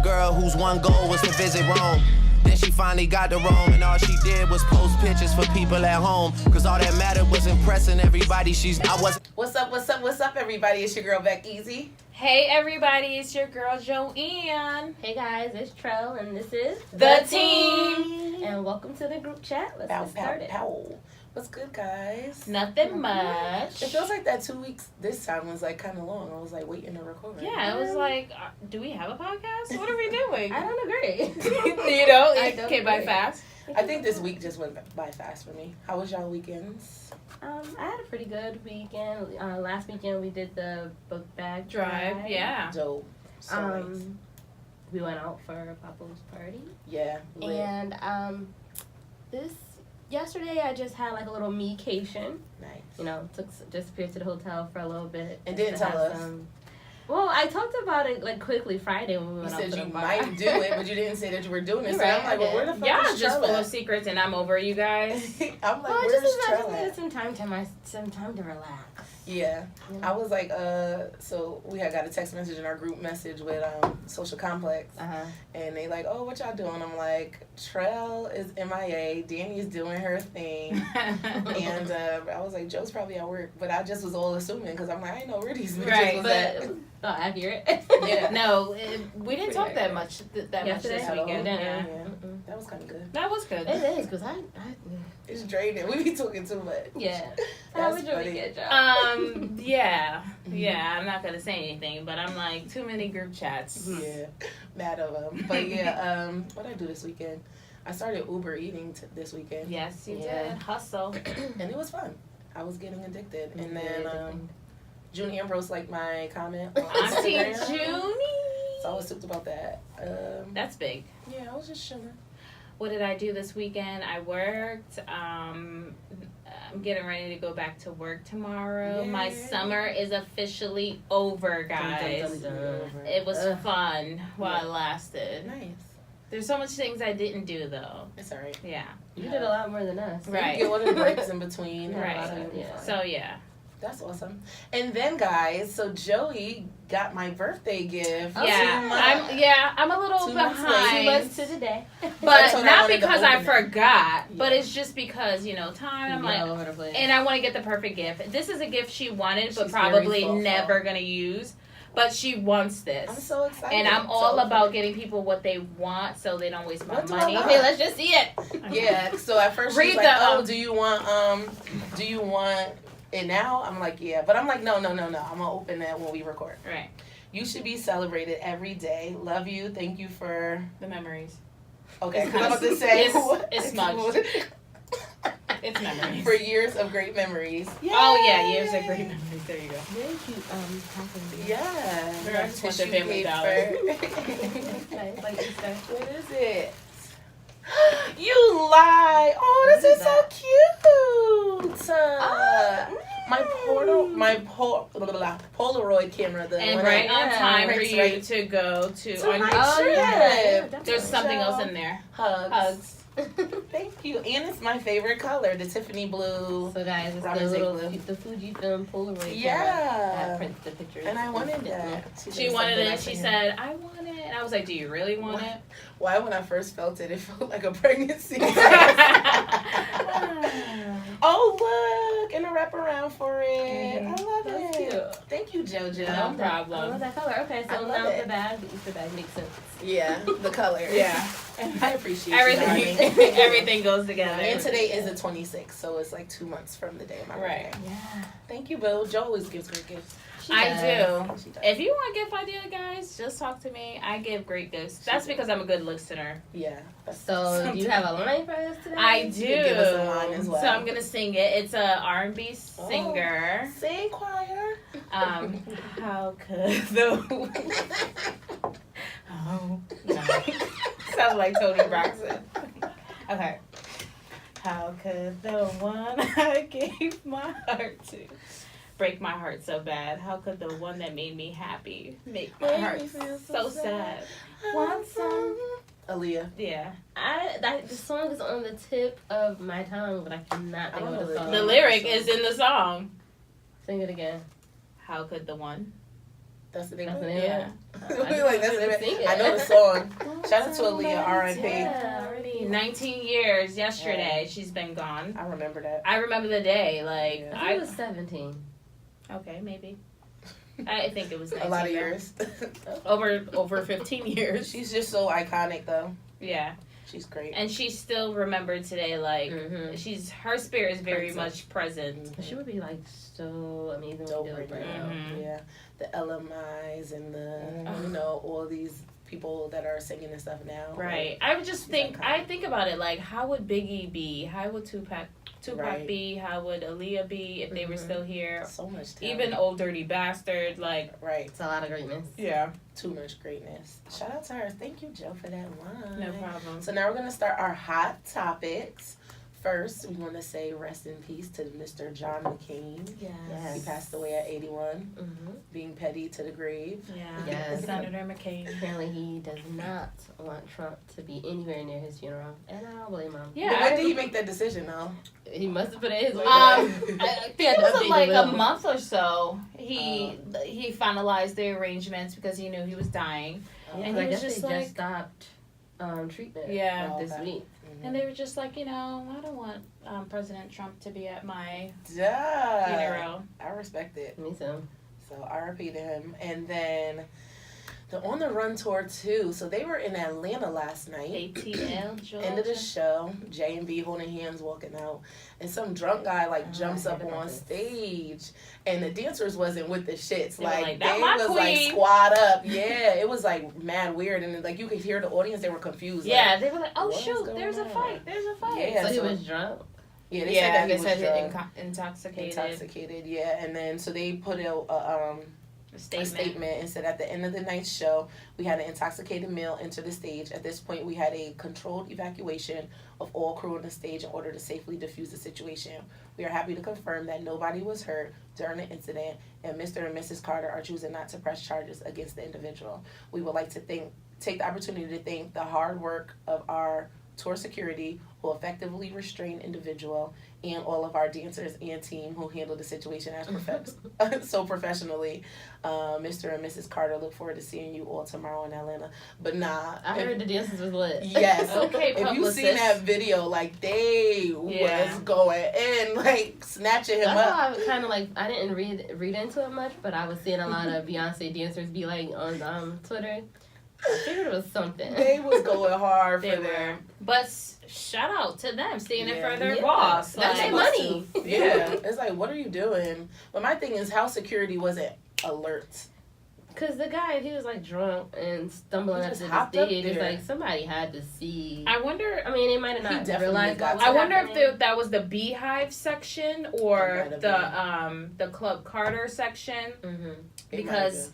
girl whose one goal was to visit Rome. Then she finally got to Rome, and all she did was post pictures for people at home. Cause all that mattered was impressing everybody. What's up, everybody? It's your girl, Beck Easy. Hey, everybody. It's your girl, Joanne. Hey, guys. It's Trell, and this is The Team. And welcome to the group chat. Let's get started. What's good, guys? Nothing much. It feels like that 2 weeks this time was like kind of long. I was like waiting to record. Yeah, it was like, do we have a podcast? What are we doing? I don't agree. You know, it came by fast. I think this week just went by fast for me. How was y'all weekends? I had a pretty good weekend. Last weekend we did the book bag drive. Yeah. Dope. So nice. We went out for Papa's party. Yeah. Lit. And yesterday I just had like a little me-cation. Nice. You know, disappeared to the hotel for a little bit. And didn't tell us. Well, I talked about it like quickly Friday when we went out to the bar. You said you might do it, but you didn't say that you were doing it. So right, I'm like, well, where the fuck y'all is just Trell full at? of secrets, and I'm over you guys. I'm like, well, where's I Trell needed at? some time to relax. Yeah. Yeah. I was like, so we had got a text message in our group message with Social Complex. And they like, oh, what y'all doing? I'm like, Trell is MIA. Danny's doing her thing. And I was like, Joe's probably at work. But I just was all assuming because I'm like, I know where these bitches was at. Not accurate. Yeah. No, we didn't talk that much this Yesterday? weekend. Yeah. That was kind of good. That was good. It is, because I It's draining. We be talking too much. yeah. That's How was your funny. weekend, Joe? Yeah. I'm not gonna say anything, but I'm like, too many group chats. Yeah. Mad of them. But yeah, what did I do this weekend? I started Uber eating this weekend. Yes, you Yeah. did. Hustle. And it was fun. I was getting addicted. And then Junie Ambrose liked my comment on Auntie Instagram. Junie. So I was stoked about that. That's big. Yeah, I was just chilling. What did I do this weekend? I worked. I'm getting ready to go back to work tomorrow. Yay. My summer is officially over, guys. It was fun while it lasted. Nice. There's so much things I didn't do, though. It's all right. Yeah. You did a lot more than us. Right. You get one of the breaks in between. Right. So, Yeah. So, yeah. that's awesome. And then, guys, so Joey got my birthday gift. I'm a little 2 months behind. late. 2 months to the day. But I told her I not wanted to because I open it. forgot, but Yeah. it's just because, time. I'm all like, over the place. and I want to get the perfect gift. This is a gift she wanted, but She's very probably thoughtful. never going to use. But she wants this. I'm so excited. And I'm all So- about getting people what they want so they don't waste my What do I money. want? Okay, let's just see it. Yeah, so at first she Read was like, the, oh, do you want it now? I'm like, yeah. But I'm like, no. I'm going to open that when we record. Right. You should be celebrated every day. Love you. Thank you for... The memories. Okay, It's because I'm about to say... it's smudged. It's memories. For years of great memories. Oh, yeah, years of great memories. There you go. Very cute packaging. Yeah. Girl, I just want the Tissue Family paper. Nice, like Easter. What is it? You lie. Oh, this is so cute. My Polaroid camera. The And one right that- on time for Prince you right to go to to on my your trip. Yeah, There's something else in there. Hugs. Hugs. Thank you. And it's my favorite color, the Tiffany blue. So guys, it's Robert the little Ziegler. the Fujifilm Polaroid Yeah. camera that prints the pictures. And I wanted that. She wanted it. She said, "I want it." And I was like, "Do you really want it?" Why, when I first felt it, it felt like a pregnancy. Oh, look. And a wraparound for it. I love That's it. cute. Thank you, JoJo. No problem. I love that color. Okay, I so love now it. the Easter bag makes sense. Yeah, the color. Yeah. I appreciate you, darling. Everything goes together. And today is the 26th, so it's like 2 months from the day of my Right. birthday. Yeah. Thank you, Bill. Joe always gives great gifts. I does. do. She does. If you want a gift idea, guys, just talk to me. I give great gifts. That's because I'm a good listener. Yeah. that's So do you have a line for us today? I do. give us a line as well. So I'm gonna sing it. It's a R&B singer. Sing choir. How could the oh no. Sounds like Tony Braxton. Okay. How could the one I gave my heart to break my heart so bad? How could the one that made me happy make my heart so sad? Want some? Aaliyah. Yeah. The song is on the tip of my tongue, but I cannot think of the song. The lyric is in the song. Sing it again. How could the one That's the name That's of the it. name Yeah. of it? We like that's I the I know the song. Shout out to Aaliyah, R.I.P. Yeah, already. 19 years yesterday. She's been gone. I remember that. I remember the day. Like, Yeah. I think it was 17. okay, maybe. I think it was 19 A lot of years. Over 15 years. She's just so iconic, though. Yeah. She's great. And she's still remembered today. Like, Mm-hmm. her spirit is very Princess. much present. She would be like so amazing So to do pretty. right now. Mhm. Yeah, the LMIs and the Mhm. you know all these people that are singing and stuff now. Right. I would just She's think, I iconic. think about it like, how would Biggie be? How would Tupac Right. be? How would Aaliyah be if they were Mhm. still here? So much talent. Even Old Dirty Bastard, like, right, It's a lot of greatness. yeah, too much greatness. Shout out to her. Thank you, Joe, for that line. no problem. So now we're gonna start our hot topics. First, we want to say rest in peace to Mr. John McCain. Yes. He passed away at 81, Mm-hmm. being petty to the grave. Yeah, Yes. Senator McCain. Apparently, he does not want Trump to be anywhere near his funeral, and I don't blame him. Yeah, But when did he make that decision, though? He must have put it his way. I I think it was like a little. month or so. He finalized the arrangements because he knew he was dying, Oh, and I he was guess just they like, just stopped treatment. yeah. Oh, This okay. week. And they were just like, I don't want President Trump to be at my Duh. funeral. I respect it. Me too. So RIP to him. And then the On the Run tour too. So they were in Atlanta last night. ATL, Georgia. End of the show, J and B holding hands walking out, and some drunk guy jumps I up heard about on this. stage, and the dancers wasn't with the shits. They were Like like, "That they my was like queen." squat up. Yeah, it was like mad weird, and like you could hear the audience. They were confused. Like, Yeah, they were like, oh What's shoot, going there's a on? fight, there's a fight. Yeah, So he so- was drunk. yeah. They Yeah, said that they he said was drunk, intoxicated. intoxicated. Yeah, and then so they put out a Statement. statement and said at the end of the night's show, we had an intoxicated male enter the stage. At this point, we had a controlled evacuation of all crew on the stage in order to safely defuse the situation. We are happy to confirm that nobody was hurt during the incident, and Mr. and Mrs. Carter are choosing not to press charges against the individual. We would like to take the opportunity to thank the hard work of our tour security who effectively restrained individual and all of our dancers and team who handled the situation as so professionally. Mr. and Mrs. Carter, look forward to seeing you all tomorrow in Atlanta. But nah, I heard the dances was lit. yes. Okay, If you seen publicist. that video, like they Yeah. was going in, like snatching him That's up. why I kind of like I didn't read into it much, but I was seeing a lot of Beyonce dancers be like on Twitter. I figured it was something. They was going hard They for were. them. But shout out to them standing Yeah. for their Yeah. boss. That's Like, their money. Yeah, it's like, what are you doing? But my thing is, how security wasn't alert. Cause the guy, he was like drunk and stumbling He up just to the hopped up stage. It's there. like somebody had to see. I wonder. I mean, they might have He not definitely realized got what was I wonder if happening. that was the Beehive section It or might have the Club Carter section. Mhm. It might Because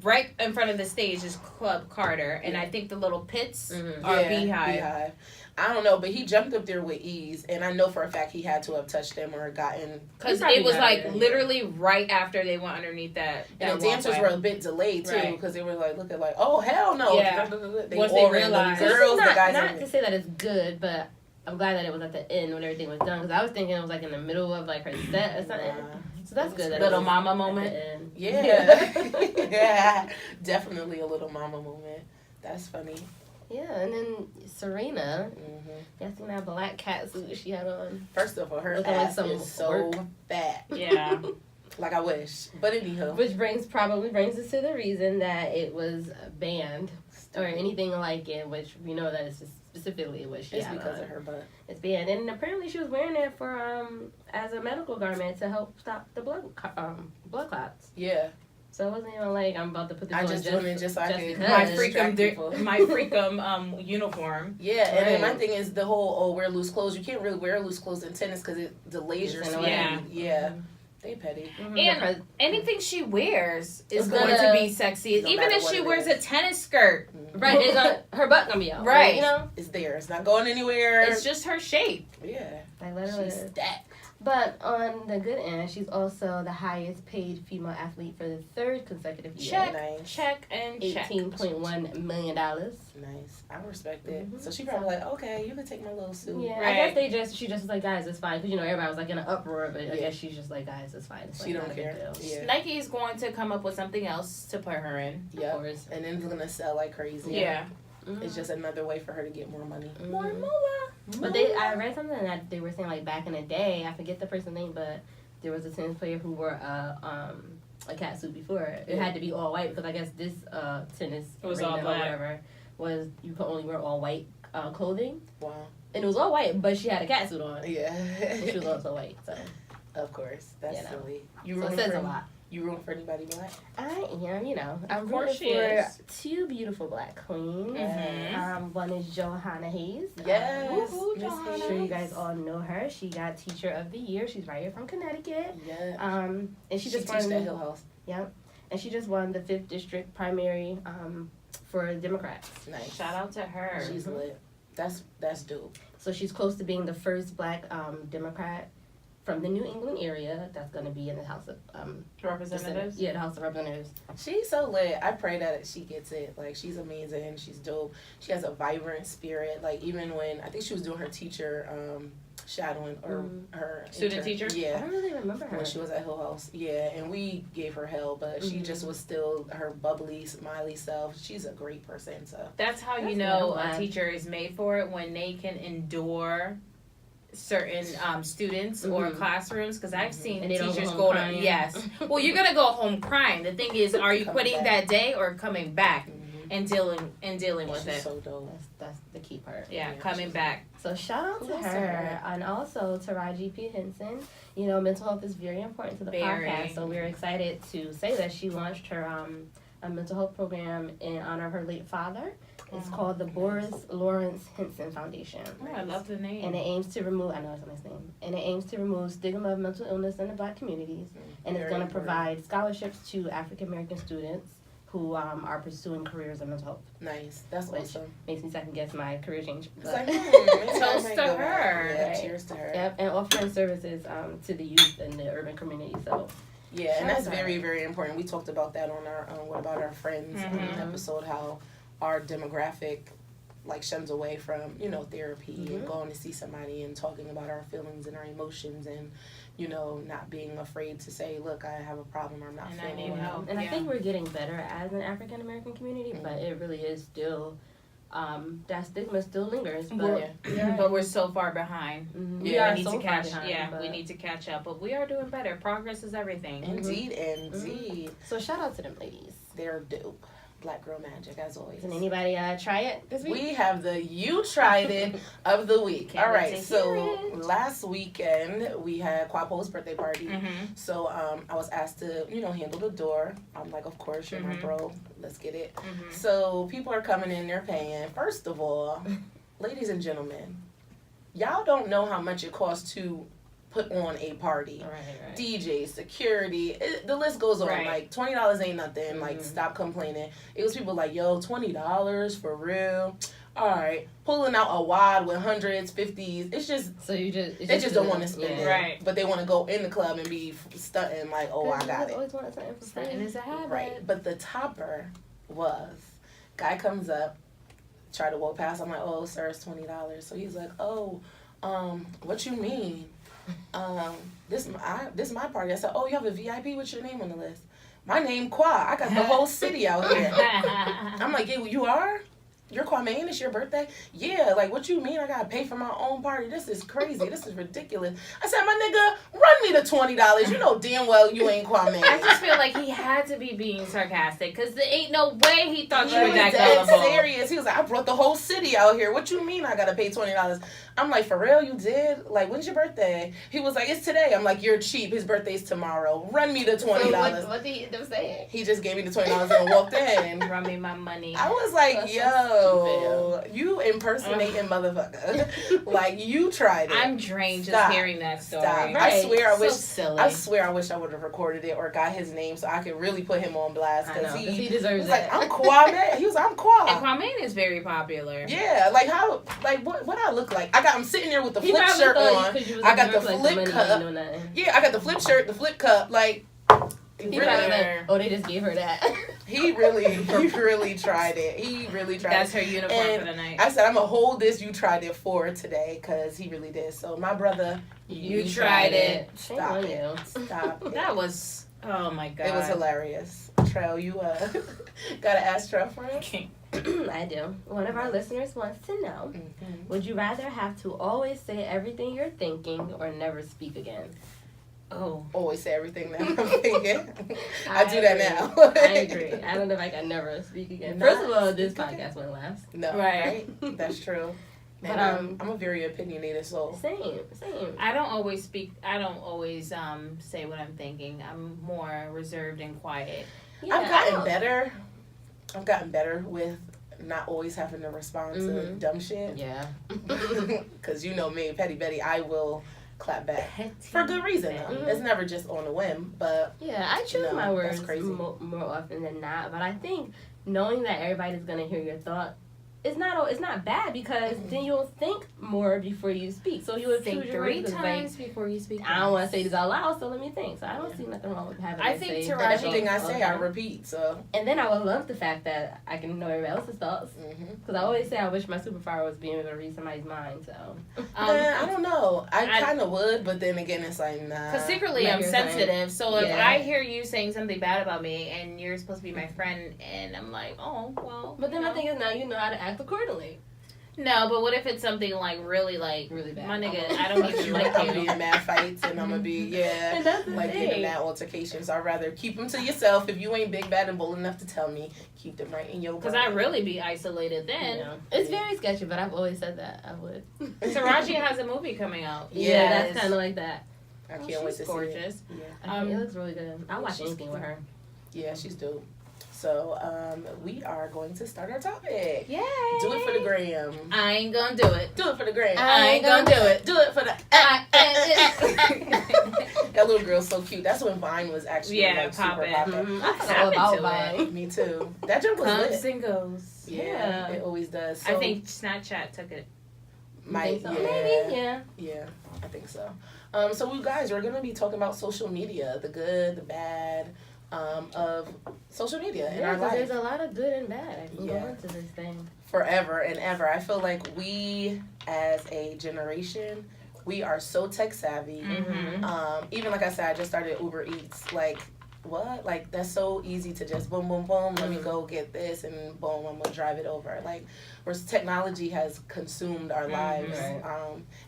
right in front of the stage is Club Carter, and Yeah. I think the little pits Mhm. are Yeah, Beehive. I don't know, but he jumped up there with ease, and I know for a fact he had to have touched them or gotten. Because He probably it was got like it. literally right after they went underneath that. And the dancers walkway. were a bit delayed too, Right. because they were like looking like, "Oh hell no!" Yeah. They Once all they ran, the realized. This is girls, the not, guys. not to say that it's good, but I'm glad that it was at the end when everything was done. Because I was thinking it was like in the middle of like her set or something. Nah. So that's good. That Little it was mama at moment. the end. Yeah, yeah, definitely a little mama moment. That's funny. Yeah, and then Serena, hmm y'all seen that black cat suit she had on? First of all, her Looking like ass some is so work. fat. Yeah. Like I wish, but anywho, Which probably brings us to the reason that it was banned or anything like it, which we know that it's specifically what she it's had because on. of her butt. It's banned, and apparently she was wearing it for as a medical garment to help stop the blood clots. Yeah, So it wasn't even like I'm about to put this I on just doing it just so I can because. My distract people. freakum uniform. Yeah, and then my Right. thing is the whole wear loose clothes. You can't really wear loose clothes in tennis because it delays your It's in swing. a way. Yeah, they petty. Mhm. And anything she wears is It's going to gonna- be sexy. no Even matter if what she it wears is. a tennis skirt, Right, it's gonna, her butt gonna be out. Right. You know? It's there. It's not going anywhere. it's just her shape. Yeah, Like literally. she's stacked. But on the good end, she's also the highest paid female athlete for the third consecutive year. Check, Nice. check, and check. $18.1 million. Nice. I respect it. So she probably like, okay, you can take my little suit. Yeah, Right. I guess she just was like, guys, it's fine. Because, everybody was like in an uproar, but I guess she's just like, guys, it's fine. It's She like, don't not a big care. deal. Yeah. Nike is going to come up with something else to put her in. Yep. Of course. And then it's gonna sell like crazy. Yeah. It's just another way for her to get more money. More Mhm. moolah. But I read something that they were saying like back in the day. I forget the person's name, but there was a tennis player who wore a catsuit before. It had to be all white because I guess this tennis was arena all or black. whatever was you could only wear all white clothing, Wow. and it was all white, but she had a catsuit on. Yeah. And she was also white, so Of course. That's You know. silly. so rooting it says for a lot. You rooting for anybody black? I am, I'm Of course rooting she for is. two beautiful black queens. Mhm. One is Johanna Hayes. Yes. woohoo, Miss Johanna. I'm sure you guys all know her. She got Teacher of the Year. She's right here from Connecticut. Yeah. And she She just teaches won. at Hill House. Yep. And she just won the 5th district primary for Democrats. Nice. Shout out to her. She's lit. That's dope. So she's close to being the first black Democrat from the New England area that's going to be in the House of Representatives. Yeah, the House of Representatives. She's so lit. I pray that she gets it. Like, she's amazing. She's dope. She has a vibrant spirit. Like, even when I think she was doing her teacher shadowing or her Student intern. teacher? I Yeah. don't really remember her. When she was at Hill House. Yeah, and we gave her hell, but she just was still her bubbly, smiley self. She's a great person, so. That's how you That's know good. I'm a glad. teacher is made for it, when they can endure certain students or classrooms, because I've seen And they don't go teachers home go to crying. yes. Well, you're gonna go home crying. The thing is, are you Coming quitting back. that day or coming back and dealing with She's it? so dope. That's the key part. Yeah, Yeah, coming she's- back. So shout out to Kudos to her. her. And also to Raji P. Henson. Mental health is very important to the Very. podcast. So we're excited to say that she launched her a mental health program in honor of her late father. It's called the Boris Lawrence Henson Foundation. Oh, I love the name. And it aims to remove, I know it's a nice name, and it aims to remove stigma of mental illness in the black communities. And it's Very going to important. provide scholarships to African American students who are pursuing careers in mental health. Nice. That's Which awesome. makes me second guess my career change. It's But- like, maybe I Toast might to go back. her. Yeah, Right. cheers to her. Yep, and offering services to the youth in the urban community. So Yeah, and that's Shout out. very, very important. We talked about that on our What About Our Friends episode, how our demographic shuns away from, therapy and going to see somebody and talking about our feelings and our emotions and, not being afraid to say, look, I have a problem or I'm not And I feeling need well. help. and I Yeah. think we're getting better as an African American community, but it really is still that stigma still lingers. But But we're so far behind. we Yeah, are we need so to far catch. behind, Yeah, but- we need to catch up. But we are doing better. Progress is everything. Indeed, indeed. So shout out to them ladies. They're dope. Black Girl Magic, as always. Can anybody try it this week? We have the You Tried It of the week. Can't All wait right, to so hear it. last weekend we had Quapo's birthday party. Mm-hmm. So I was asked to, handle the door. I'm like, of course, you're my bro. Let's get it. Mm-hmm. So people are coming in, they're paying. First of all, ladies and gentlemen, y'all don't know how much it costs to put on a party. Right. DJ, security, the list goes on. Right. Like $20 ain't nothing. Like, stop complaining. It was people like, yo, $20 for real. All right, pulling out a wad with hundreds, 50s. It's just So you just they just don't want to spend it, Right. But they want to go in the club and be stunting like, oh, I got it. Always wanted something for free. And it's a habit. Right. But the topper was, guy comes up, try to walk past. I'm like, oh, sir, it's $20. So he's like, oh, what you mean? This my party. I said, oh, you have a VIP with your name on the list. My name Qua. I got the whole city out here. I'm like, yeah, you are? You're Kwame, it's your birthday? Yeah, like, what you mean I gotta pay for my own party? This is crazy. This is ridiculous. I said, my nigga, run me the $20. You know damn well you ain't Kwame. I just feel like he had to be being sarcastic because there ain't no way he thought He you were was that dead gullible. serious. He was like, I brought the whole city out here. What you mean I gotta pay $20? I'm like, for real, you did? Like, when's your birthday? He was like, it's today. I'm like, you're cheap. His birthday's tomorrow. Run me the $20. So what did he end up saying? He just gave me the $20 and walked in. Run me my money. I was like, That's yo, you impersonating motherfucker. Like, you tried it. I'm drained Stop. just hearing that story. Stop. Right. I swear I So wish silly. I wish I would have recorded it or got his name so I could really put him on blast. I know, Because 'cause he he deserves was like, that. I'm Kwame. He was like, I'm Kwa. And Kwame is very popular. Yeah, like how, like what I look like? I'm sitting there with the He flip probably shirt thought on. because you was I in got the New York, like, flip money, cup. you ain't know nothing. Yeah, I got the flip shirt, the flip cup. Like, He really, probably like, oh, they just gave her that. he really tried it. He really tried. That's it. her uniform And for the night. I said, I'm gonna hold this. You tried it for today, because he really did. So my brother, You tried it. Shame stop on it. you. Stop it. That was, oh my God. It was hilarious. Trell, you gotta ask Trell for it. I do. One of our listeners wants to know, would you rather have to always say everything you're thinking or never speak again? Oh. Always say everything that I'm thinking. I do that now. I agree. I don't know if I can never speak again. First of all, this podcast won't last. No, Right. That's true. But, And I'm a very opinionated soul. Same. I don't always speak. I don't always say what I'm thinking. I'm more reserved and quiet. Yeah, I've gotten better. I've gotten better with not always having to respond to dumb shit. Yeah. Because you know me, Petty Betty, I will clap back. For good reason, though. Mhm. It's never just on a whim, but Yeah, I choose No, my that's words crazy. more often than not. But I think knowing that everybody's gonna hear your thought it's not bad because then you'll think more before you speak. So you would Think choose your 3 words, 'cause, times before you speak. I don't want to say this out loud, so let me think. So I don't see nothing wrong with having. I to think say Taraji- and everything I everything say, I okay. repeat. So, And then I would love the fact that I can know everybody else's thoughts. Because I always say I wish my superpower was being able to read somebody's mind. So I don't know. I I- kind of would, but then again, it's like, nah. Because secretly Like I'm you're saying. sensitive, so if Yeah. I hear you saying something bad about me and you're supposed to be my friend, and I'm like, oh well. But then you my know. thing is now you know how to act accordingly. No, but what if it's something like really Really bad. my nigga? I don't even like I'm gonna be you. in mad fights, and I'm gonna be And that's the like thing. in mad altercations. I'd rather keep them to yourself. If you ain't big, bad, and bold enough to tell me, keep them right in your. Because brain. I really be isolated then. Yeah. It's very sketchy, but I've always said that I would. Taraji has a movie coming out. Yeah, Yes. that's kind of like that. I can't She's wait to gorgeous. see it. I think it looks really good. I'll watch she's anything with her. Yeah, she's dope. So, we are going to start our topic. Yay! Do it for the gram. I ain't gonna do it. Do it for the gram. I ain't gonna do it. Do it for the. I- That little girl's so cute. That's when Vine was actually Yeah, like super poppin'. poppin'. Mm-hmm. I forgot I'm all into about it. Vine. Me too. That jump was Comes lit. and goes. Yeah, it always does. So I think Snapchat took it. might, Think so? yeah, Maybe, yeah. yeah, I think so. So we guys, we're gonna be talking about social media, the good, the bad, of social media in Yeah, our because life. there's a lot of good and bad. I can Yeah. go into this thing. Forever and ever. I feel like we, as a generation, we are so tech savvy. Mm-hmm. Even like I said, I just started Uber Eats. Like, what? Like, that's so easy to just boom, boom, boom. Let me go get this, and boom, I'm gonna drive it over. Like, where technology has consumed our lives. Right.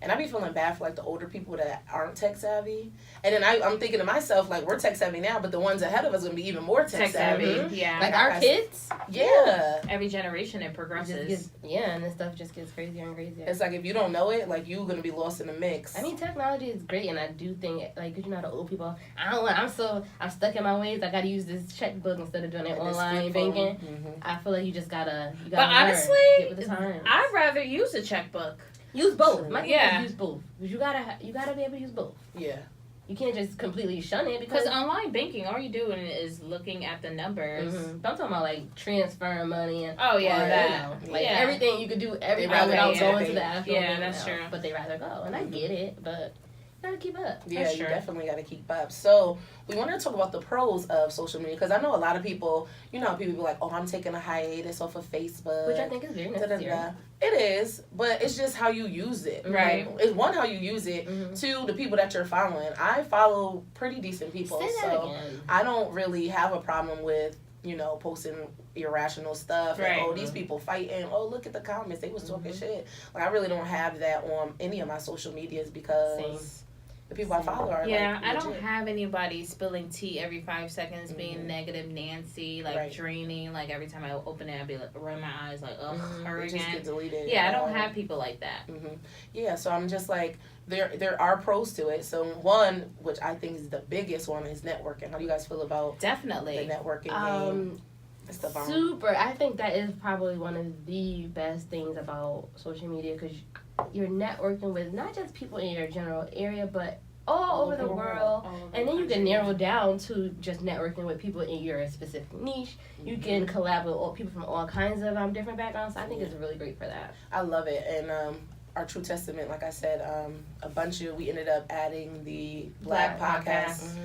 And I be feeling bad for like the older people that aren't tech savvy. And then I'm thinking to myself, like, we're tech savvy now, but the ones ahead of us gonna be even more tech savvy. Mhm. Yeah. Like our kids, Yeah. Every generation it it just progresses. gets, yeah, and this stuff just gets crazier and crazier. It's like if you don't know it, like you're gonna be lost in the mix. I mean, technology is great, and I do think, like, 'cause you know, the old people, I'm stuck in my ways. I gotta use this checkbook instead of doing it Like this online flip phone. banking. I feel like you just gotta But learn, honestly, get with the times. I'd rather use a checkbook. Use both. My thing Yeah. is use both. 'Cause you gotta be able to use both. Yeah. You can't just completely shun it Because because. online banking, all you're doing is looking at the numbers. I'm talking about like transferring money and Oh, yeah, Or, that. you like yeah. everything you could do every They rather without do going that. to the actual Yeah, bank that's now. true. But they rather go, and I get it, but you gotta keep up. Yeah, That's you true. definitely got to keep up. So we want to talk about the pros of social media because I know a lot of people. You know, how people be like, "Oh, I'm taking a hiatus off of Facebook," Which I think is very necessary. Da-da-da. It is, but it's just how you use it. Right. Like, it's one how you use it. Mhm. Two, the people that you're following. I follow pretty decent people, Say that so again. I don't really have a problem with posting irrational stuff. Right. Like, oh, these people fighting. Oh, look at the comments. They was talking Mhm. shit. Like, I really don't have that on any of my social medias because Same. the people I follow are Yeah, like, I don't legit. have anybody spilling tea every 5 seconds, being Mhm. negative Nancy, like Right. draining. Like every time I open it, I'd be like, run my eyes, like, ugh, Mhm. her They just again. get deleted. Yeah, I don't have people like that. Yeah, so I'm just like, there are pros to it. So one, which I think is the biggest one, is networking. How do you guys feel about the Definitely. networking game? And stuff on- Super. I think that is probably one of the best things about social media because you're networking with not just people in your general area, but all over the world. All over And then the you can country. narrow down to just networking with people in your specific niche. You can collab with all people from all kinds of different backgrounds. So I think it's really great for that. I love it. And our True Testament, like I said, we ended up adding the Black Podcast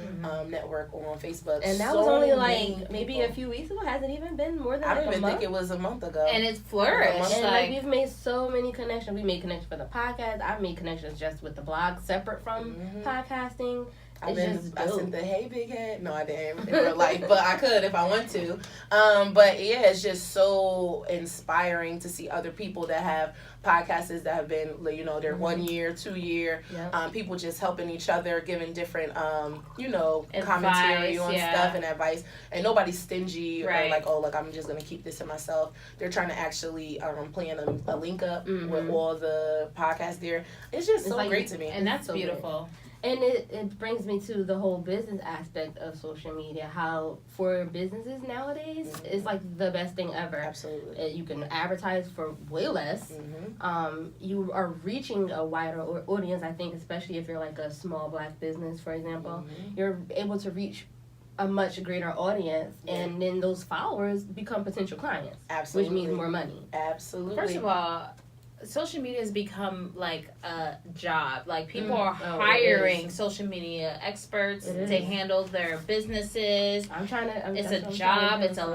network on Facebook. And that So was only many like maybe people. a few weeks ago. Hasn't even been more than I like don't a even month. think it was a month ago. And it's flourished. And like we've made so many connections. We made connections for the podcast. I've made connections just with the blog, separate from podcasting. I It's just dope. sent the hey big head. No, I didn't in real life, but I could if I want to. But yeah, it's just so inspiring to see other people that have podcasts that have been, you know, they're 1 year, 2 year. Yep. People just helping each other, giving different, you know, Advice, commentary on yeah. stuff and advice. And nobody's stingy Right. or like, oh, look, I'm just gonna keep this to myself. They're trying to actually plan a link up with all the podcasts there. It's just so like- great to me. and that's So beautiful. And it brings me to the whole business aspect of social media. How for businesses nowadays, it's like the best thing ever. Absolutely. You can advertise for way less. You are reaching a wider audience. I think, especially if you're like a small Black business, for example, you're able to reach a much greater audience, and then those followers become potential clients, Absolutely. which means more money. Absolutely. First of all, social media has become like a job. Like people are Oh, hiring it social media experts It to is. handle their businesses. I'm trying to. It's a job. It's a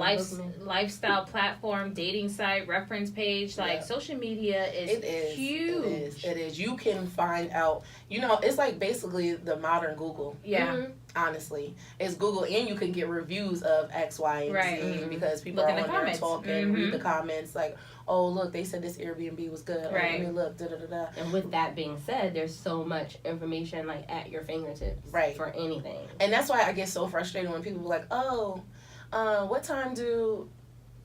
lifestyle platform, dating site, reference page. Like Yeah. social media is, It is huge. It is. You can find out. You know, it's like basically the modern Google. Yeah. Honestly, it's Google, and you can get reviews of X, Y, and Right. Z because people Look are in on the there comments. talking, read the comments, like, oh look, they said this Airbnb was good. Oh, Right. let me look. Da da da da. And with that being said, there's so much information like at your fingertips, Right. for anything. And that's why I get so frustrated when people are like, oh, what time do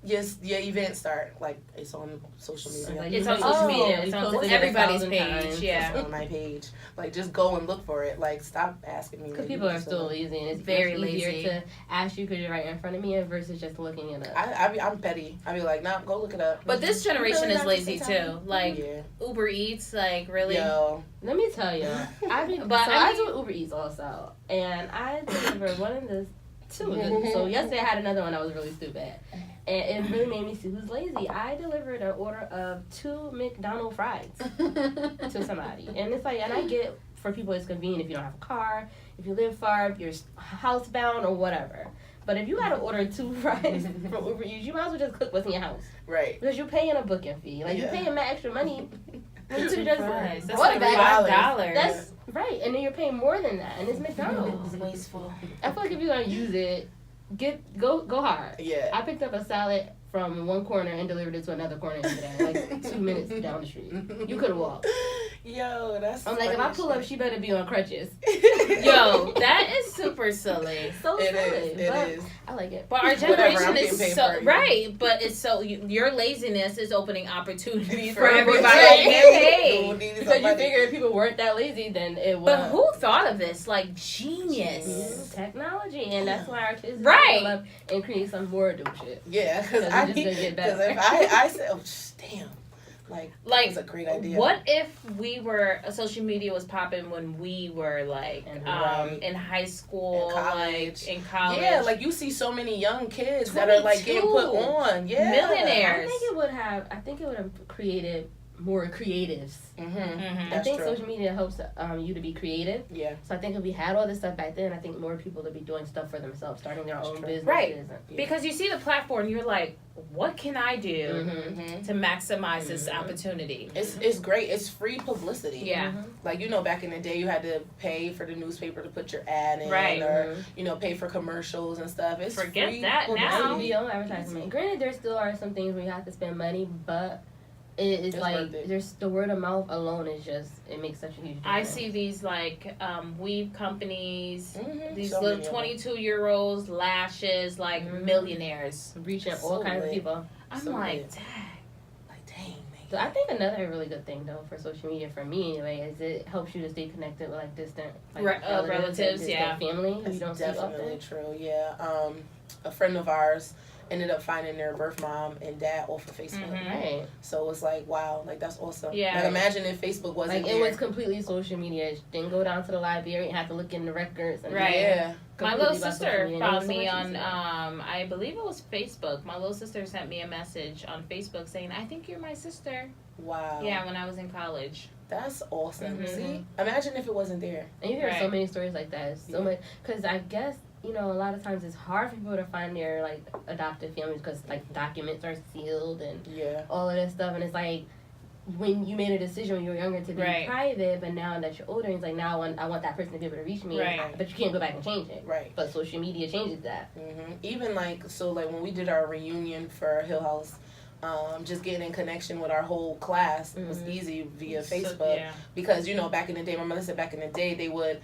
your event start? Like, it's on social media. Like, It's you on know, social we media. posted It's it on 1,000 everybody's times. page. Yeah. It's on my page. Like, just go and look for it. Like, stop asking me. Because to people do are stuff. still lazy, and it's Very much easier lazy. to ask you because you're right in front of me versus just looking it up. I'm petty. I be like, nah, go look it up. But this generation Really is not lazy the same too. Like yeah. Uber Eats, like really. Yo. Let me tell you, But I I do Uber Eats also, and I delivered one of the two. So yesterday I had another one that was really stupid, and it really made me see who's lazy. I delivered an order of 2 McDonald's fries to somebody, and it's like, and I get for people it's convenient if you don't have a car, if you live far, if you're housebound or whatever. But if you got to order 2 fries from Uber Eats, you might as well just cook what's in your house Right. because you're paying a booking fee. Like you're paying that extra money. You could just Fries. That's bought like a bag. $5. That's right, and then you're paying more than that, and it's McDonald's. It's wasteful. I feel like if you're gonna use it, go hard. Yeah. I picked up a salad from one corner and delivered it to another corner today, like 2 minutes down the street. You could have walked. Yo, that's. I'm like, if I funny pull up, shit. she better be on crutches. Yo, that is super silly. So It silly, is. It but is. I like it. But our Whatever, generation I'm getting is paid so for it. right, but it's so your laziness is opening opportunities for Right. everybody Right. to get paid. Because you figure if people weren't that lazy, then it would. But who thought of this? Like genius. Technology, and that's why our kids Right. grow up and create some more dope shit. Yeah, because Because I it's just gonna get because better. if I said, oh, damn, like Like that's a great idea. what if we were social media was popping when we were like Right. in high school, In college. like in college? Yeah, like you see so many young kids that are like getting put 22. on. Yeah, Millionaires. I think it would have created more creatives. Mm-hmm. Mhm. I That's think true. social media helps you to be creative. Yeah, So I think if we had all this stuff back then, I think more people would be doing stuff for themselves, starting their That's own true. businesses. Right. And- Because you see the platform, you're like, what can I do mm-hmm. to maximize this opportunity? It's great. It's free publicity. Yeah. Like, you know, back in the day, you had to pay for the newspaper to put your ad in, Right. or you know, pay for commercials and stuff. It's Forget free that publicity. now. Video advertisement. Granted, there still are some things where you have to spend money, but it's It's like worth it. there's the word of mouth alone is just it makes such a huge difference. I see these like weave companies, Mhm. these So little many of them. 22-year-olds, lashes, like millionaires. reaching So all kinds of lit. people. I'm So like, lit. dang. Like, dang, So I think another really good thing though for social media for me anyway is it helps you to stay connected with like distant Relatives, and distant yeah. family who That's you don't see definitely often. true. Yeah. A friend of ours, ended up finding their birth mom and dad off of Facebook. Right. So it's like, wow, like that's awesome. Yeah. Like imagine if Facebook wasn't Like there. it was completely social media. Didn't go down to the library and have to look in the records. And Right. Yeah. My little completely by social sister media. found It was so me much on, easier. I believe it was Facebook. My little sister sent me a message on Facebook saying, I think you're my sister. Wow. Yeah, when I was in college. That's awesome. Mhm. See, imagine if it wasn't there. And you hear so Right. many stories like that. So Yeah. much, because I guess a lot of times it's hard for people to find their like adoptive families because like documents are sealed and Yeah. all of that stuff, and it's like when you made a decision when you were younger to be Right. private, but now that you're older, it's like now I want that person to be able to reach me, Right. but you can't go back and change it. Right. But social media changes that. Even like when we did our reunion for Hill House, just getting in connection with our whole class was easy via Facebook. So, yeah. Because back in the day, my mother said back in the day they would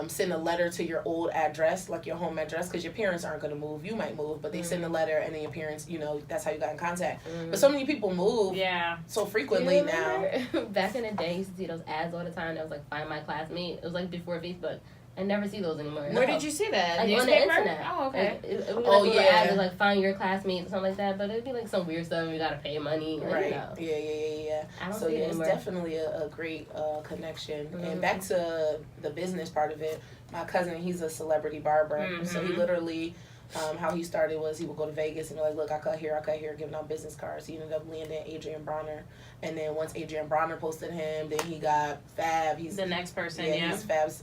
send a letter to your old address, like your home address, because your parents aren't going to move. You might move, but they send a letter, and then your parents, that's how you got in contact. But so many people move Yeah. so frequently You now. remember? Back in the day, you used to see those ads all the time that was like find my classmate. It was like before Facebook. I never see those anymore. Where did you see that? Like on the Newspaper? internet. Oh, okay. Like, it would be Oh, like little yeah. ads of, like find your classmates or something like that, but it'd be like some weird stuff. You gotta pay money, and, Right. you know. Yeah. I don't So see it it's anymore. definitely a great connection. Mhm. And back to the business part of it, my cousin, he's a celebrity barber. So he literally, how he started was he would go to Vegas and be like, look, I cut here, giving out business cards. He ended up landing Adrian Bronner. And then once Adrian Bronner posted him, then he got Fab. He's The next person, he's Fab's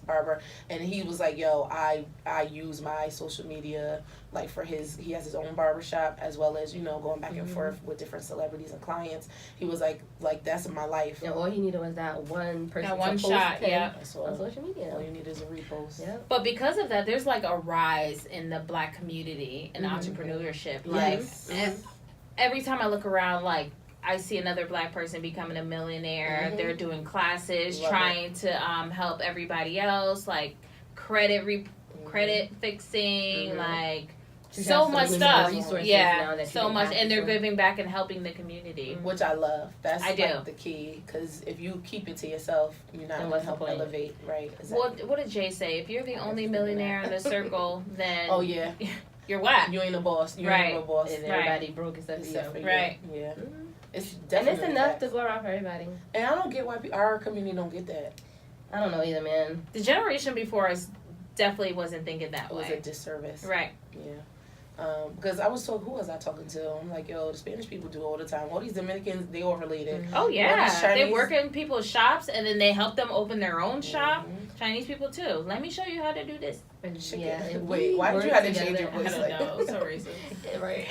barber. And he was like, yo, I use my social media like for he has his own barbershop as well as, going back and forth with different celebrities and clients. He was like that's my life. And all he needed was that one person That to one post shot, him yeah. That's on all. social media. All you need is a repost. Yeah. But because of that, there's like a rise in the Black community and entrepreneurship. Like, Yes. every time I look around, like, I see another Black person becoming a millionaire. Mhm. They're doing classes, Love trying to help everybody else, like credit fixing, like You so have much many stuff. more resources now Yeah, that you so didn't much, have and they're before. giving back and helping the community. Which I love. That's I do. like the key. Because if you keep it to yourself, you're not Then going what's to the help point? elevate. Right. Exactly. What did Jay say? If you're the only millionaire in the circle, then Oh, yeah. you're whack. You ain't a boss. You Right. ain't a real boss. And everybody broke except for Except for you. you. Right. Yeah. Mhm. It's And definitely it's enough facts. to go around for everybody. And I don't get why our community don't get that. I don't know either, man. The generation before us definitely wasn't thinking that It was a way. disservice. Right. Yeah. Because I was told, who was I talking to? I'm like, yo, the Spanish people do all the time. All these Dominicans, they all related. Oh yeah, these they Chinese- work in people's shops and then they help them open their own shop. Mhm. Chinese people too. Let me show you how to do this. Yeah. if Wait, we why did work you have to together- change your I voice don't like know. that? So racist. Right.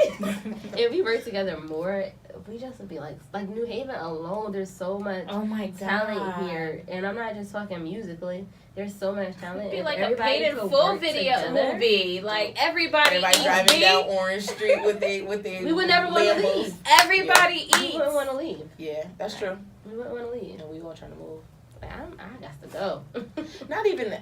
If we work together more, we just would be like New Haven alone. There's so much Oh my god. talent here, and I'm not just talking musically. There's so much talent. It'd be If like a everybody paid in could full work video together, movie. Like everybody Everybody eats driving beef. down Orange Street with they We would never want to Lambos. leave. Everybody We eats. wouldn't want to leave. Yeah, that's true. We wouldn't want to leave. And we all trying to move. Like, I got to go. Not even.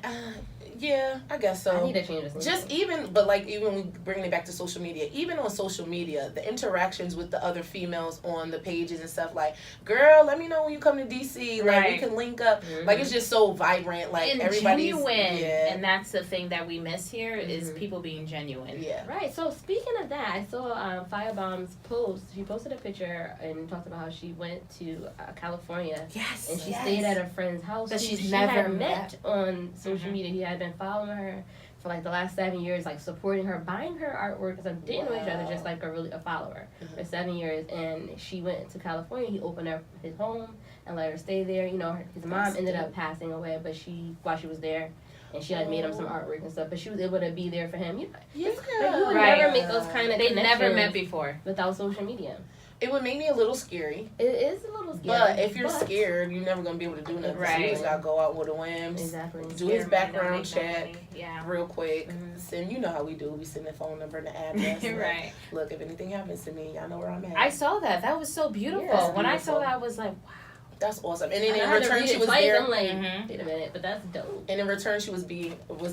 Yeah, I guess so. I need to change this. Just even, but like even we bringing it back to social media, even on social media, the interactions with the other females on the pages and stuff like, girl, let me know when you come to DC, like we Right. can link up. Like it's just so vibrant, like And everybody's genuine. yeah, And that's the thing that we miss here is Mhm. people being genuine. yeah. Right. So speaking of that, I saw Firebomb's post. She posted a picture and talked about how she went to California Yes. and she yes. stayed at a friend's house That who she's she never had met on social Mhm. media. He had been following her for like the last 7 years, like supporting her, buying her artwork because I didn't know each other, just like a follower for 7 years. And she went to California. He opened up his home and let her stay there. You know, his mom That's ended dope. up passing away, but while she was there. And she had made him some artwork and stuff, but she was able to be there for him. You know, Yeah. like, you would Right. never make those kind of They connections never met before. without social media. It would make me a little scary, It is a little scary. but if you're but- scared, you're never gonna be able to do nothing. So you Right. just gotta go out with the whims, Exactly. do his Scare me, don't background make no check. money. Yeah. real quick. Mhm. Send, you know how we do. We send the phone number and the address. and, like, Right. look, if anything happens to me, y'all know where I'm at. I saw that. That was so beautiful. Yeah, it's when I saw beautiful. that, I was like, wow. That's awesome. And then I in had to return, read she it was twice. there. I'm like, Mhm. wait a minute, but that's dope. And in return, she was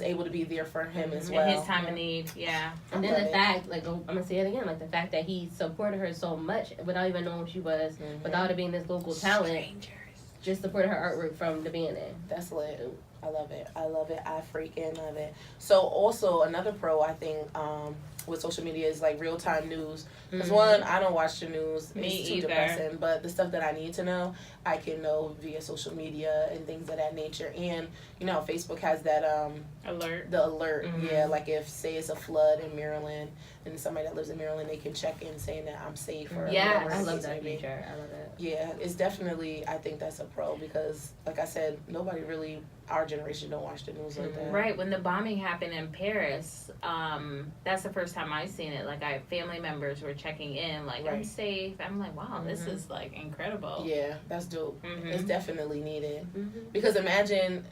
able to be there for him as In well. his time of need. Yeah. And I then love the it. fact, like, I'm gonna say it again, like the fact that he supported her so much without even knowing who she was, Mhm. without it being this local talent, Strangers. just supported her artwork from the beginning. That's lit. I love it. I love it. I freaking love it. So also another pro, I think, with social media is like real time news. Because Mm-hmm. one, I don't watch the news. Me it's too either. depressing. But the stuff that I need to know, I can know via social media and things of that nature. And you know, Facebook has that Alert. the alert. Mhm. Yeah, like if say it's a flood in Maryland, and somebody that lives in Maryland, they can check in saying that I'm safe or Yes. whatever I the love case that may be. feature. I love it. Yeah, it's definitely, I think that's a pro because, like I said, nobody really, our generation don't watch the news like that. Right, when the bombing happened in Paris, that's the first time I seen it. Like, family members were checking in, like, I'm Right. safe. I'm like, wow, this Mhm. is like incredible. Yeah, that's dope. Mhm. It's definitely needed. Mm-hmm. Because imagine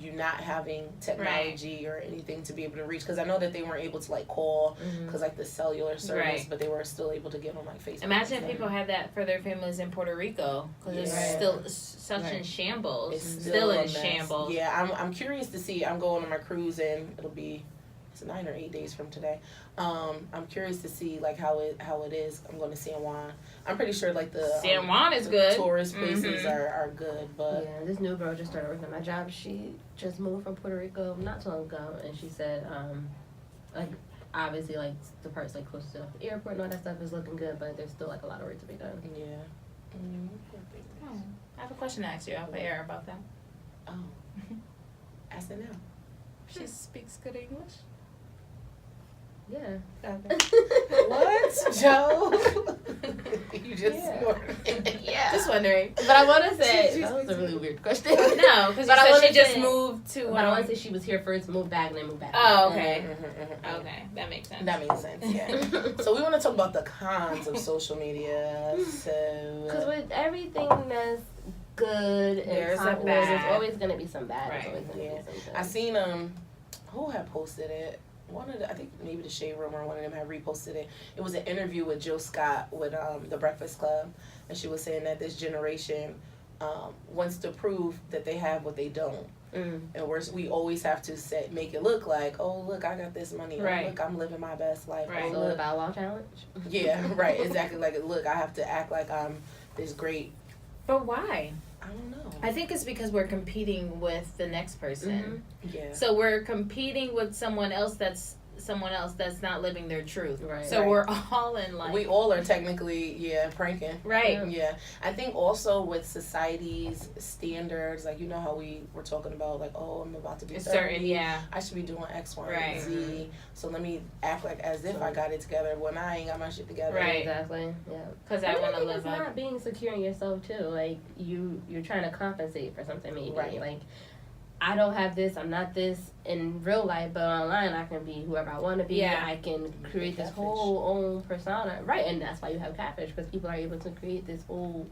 you not having technology or anything to be able to reach. Because I know that they weren't able to, like, call because, like, the cellular service, Right. but they were still able to get on, like, Facebook. Imagine and if people had that for their families in Puerto Rico, because it's Yeah. still such in Right. shambles. It's Still a in mess. shambles. Yeah, I'm curious to see. I'm going on my cruise and it'll be it's 9 or 8 days from today. I'm curious to see like how it is. I'm going to San Juan. I'm pretty sure like the San Juan is the good. Tourist places Mhm. are good, but Yeah, this new girl just started working at my job. She just moved from Puerto Rico not too long ago, and she said, like, obviously, like, the parts, like, close to the airport and all that stuff is looking good, but there's still, like, a lot of work to be done. yeah. Oh, I have a question to ask you off the air about that. Oh, ask it now. She speaks good English? Yeah. What, Joe? You just Yeah. snorted. Yeah. Just wondering. But I want to say, She that was a speaks really weird question. No, because you But I said wanna she just say- moved to. But I want to say she was here first, moved back, and then moved back. Oh, okay. Mhm. Okay, that makes sense. That makes sense, yeah. So we want to talk about the cons of social media. Because So with everything that's good and There's a popular, bad. there's always going to be some bad. Right. There's always going to Yeah. be some good. I seen who had posted it. One of the, I think maybe the Shade Room or one of them had reposted it. It was an interview with Jill Scott with the Breakfast Club, and she was saying that this generation wants to prove that they have what they don't. Mm. And we always have to make it look like, oh, look, I got this money. Right. Oh, look, I'm living my best life. Right. Oh, So the look. Bow Wow challenge? Yeah, right, exactly. Like, look, I have to act like I'm this great. But why? I don't know. I think it's because we're competing with the next person. Yeah. So we're competing with someone else that's not living their truth. Right. So Right. we're all in like We all are technically, pranking. right. Yeah. I think also with society's standards, like, you know how we were talking about, like, oh, I'm about to be 30. Certain, yeah. I should be doing X, Y, Right. and Z. So let me act like as if I got it together when I ain't got my shit together. Right. Exactly. Yeah. Because I want to think live it's up. not being secure in yourself too. Like you're trying to compensate for something maybe. Right. Like I don't have this. I'm not this in real life, but online I can be whoever I want to be. Yeah. I can create this Catfish. whole own persona. Right, and that's why you have catfish because people are able to create this whole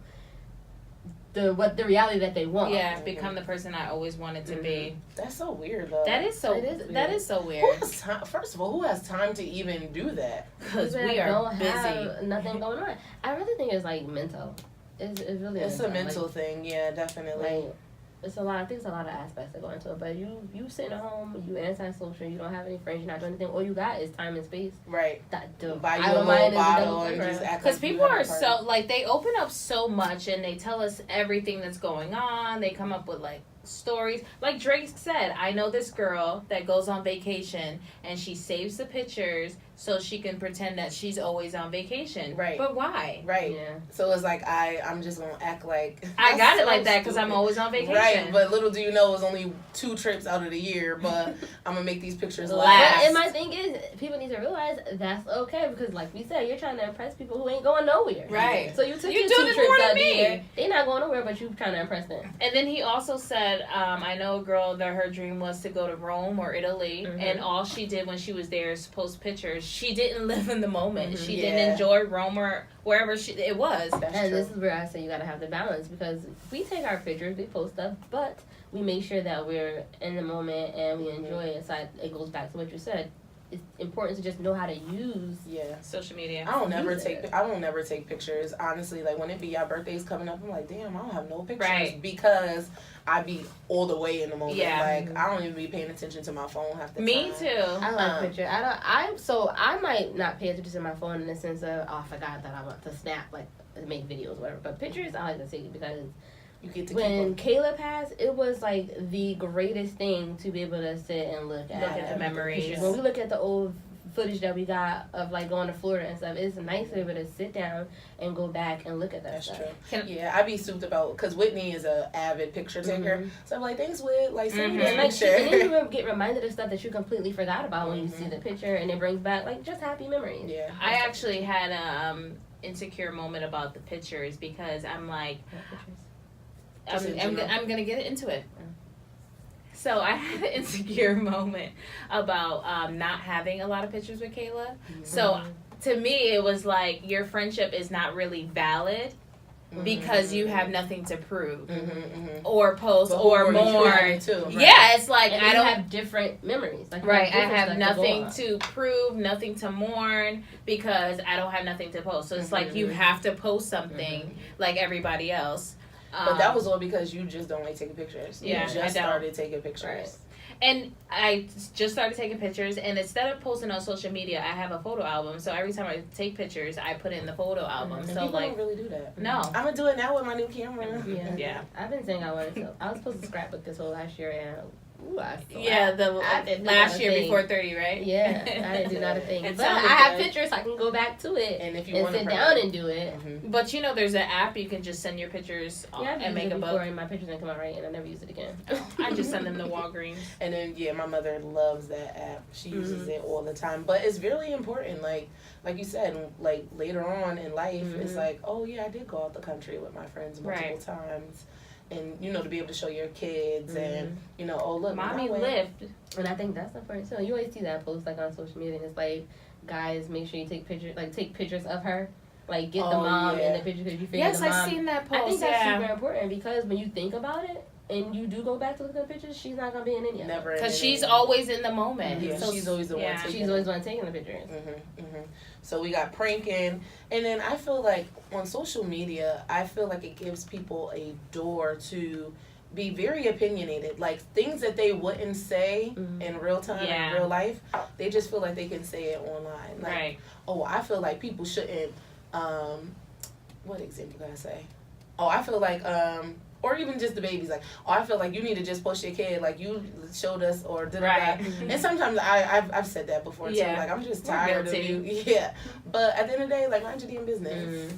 the reality that they want. Yeah, become the person I always wanted to be. That's so weird, though. That is so. It is That weird. is so Who weird. has time? First of all, who has time to even do that? Because People we that are don't busy. have nothing going on. I really think it's like mental. It's really It's a mental. mental Like, thing, yeah, definitely. Like, it's a lot. I think it's a lot of aspects that go into it. But you sitting at home, you antisocial, you don't have any friends, you're not doing anything. All you got is time and space. Right. That the Buy you a idle little mind is the bottle devil and playground. just act Because like you people have a are party. so, like, they open up so much and they tell us everything that's going on. They come up with, like, stories. Like Drake said, I know this girl that goes on vacation and she saves the pictures so she can pretend that she's always on vacation. Right. But why? Right. Yeah. So it's like I'm just gonna act like I That's got it so like that because I'm stupid. always on vacation. Right, but little do you know it's only 2 trips out of the year, but I'm gonna make these pictures Last. last. And my thing is, people need to realize that's okay because, like we said, you're trying to impress people who ain't going nowhere. Right. So you took You your doing 2 it trips more than out the me. year. They not going nowhere, but you trying to impress them. And then he also said, I know a girl that her dream was to go to Rome or Italy, Mhm. and all she did when she was there is post pictures. She didn't live in the moment. Mhm. She Yeah. didn't enjoy Rome or wherever it was. That's And true. this is where I say you gotta have the balance because we take our pictures, we post stuff, but we make sure that we're in the moment and we enjoy it. So it goes back to what you said. It's important to just know how to use. Yeah. Social media. I don't never Use it. take pictures. Honestly, like when it be y'all birthdays coming up, I'm like, damn, I don't have no pictures Right. because I be all the way in the moment. Yeah. Like I don't even be paying attention to my phone half the Me time. too. I like Um, picture. I might not pay attention to my phone in the sense of I forgot that I want to snap like make videos whatever. But pictures I like to take because You get to when keep Kayla passed, it was like the greatest thing to be able to sit and look at Look at the memories. pictures. When we look at the old footage that we got of like going to Florida and stuff. It's nice to be able to sit down and go back and look at that That's stuff. true. Yeah, I be souped about because Whitney is a avid picture taker, so I'm like, thanks, Whit. Like, send me And that like, picture. and then you get reminded of stuff that you completely forgot about when you see the picture, and it brings back like just happy memories. Yeah, I actually had a insecure moment about the pictures because I'm like, I'm gonna get into it. So I had an insecure moment about not having a lot of pictures with Kayla. So to me, it was like your friendship is not really valid because you have nothing to prove or post or more. Too, right? Yeah, it's like And I don't have different memories. Like, right, I different have stuff nothing to go to prove, nothing to mourn because I don't have nothing to post. So it's like you have to post something like everybody else. But that was all because you just don't like taking pictures. Yeah, You just started taking pictures. Right. And I just started taking pictures, and instead of posting on social media, I have a photo album. So every time I take pictures, I put in the photo album. And So people like, don't really do that. no, I'm gonna do it now with my new camera. yeah. I've been saying I wanted to. I was supposed to scrapbook this whole last year, and I didn't do last not a year thing. before 30, right? Yeah, I didn't do not a thing. It But I sounded have good. pictures, I can go back to it And if you and want to sit down and do it. But you know, there's an app you can just send your pictures Yeah, I've and make used a it book. before, and my pictures didn't come out right, and I never used it again. I just send them to Walgreens. And then my mother loves that app. She uses it all the time. But it's really important, like you said, like later on in life, it's like, oh yeah, I did go out the country with my friends multiple times. And to be able to show your kids and oh look, Mommy when I went- lived. And I think that's important too. You always see that post like on social media, and it's like, guys, make sure you take pictures of her. Like, get the mom in the picture because you figure Yes, the mom. I've seen that post. I think that's super important because when you think about it and you do go back to look at the pictures, she's not gonna be in any of them. Never. Because she's always in the moment. Yeah, So she's always the one. Taking She's always the one taking the pictures. So we got pranking, and then I feel like on social media, I feel like it gives people a door to be very opinionated, like things that they wouldn't say in real time, in real life. They just feel like they can say it online. Like, right. oh, I feel like people shouldn't. What example can I say? Oh, I feel like or even just the babies, like, oh, I feel like you need to just post your kid, like you showed us, or did Right. And sometimes I've said that before too, like I'm just tired of you. Yeah, but at the end of the day, like, mind your damn business.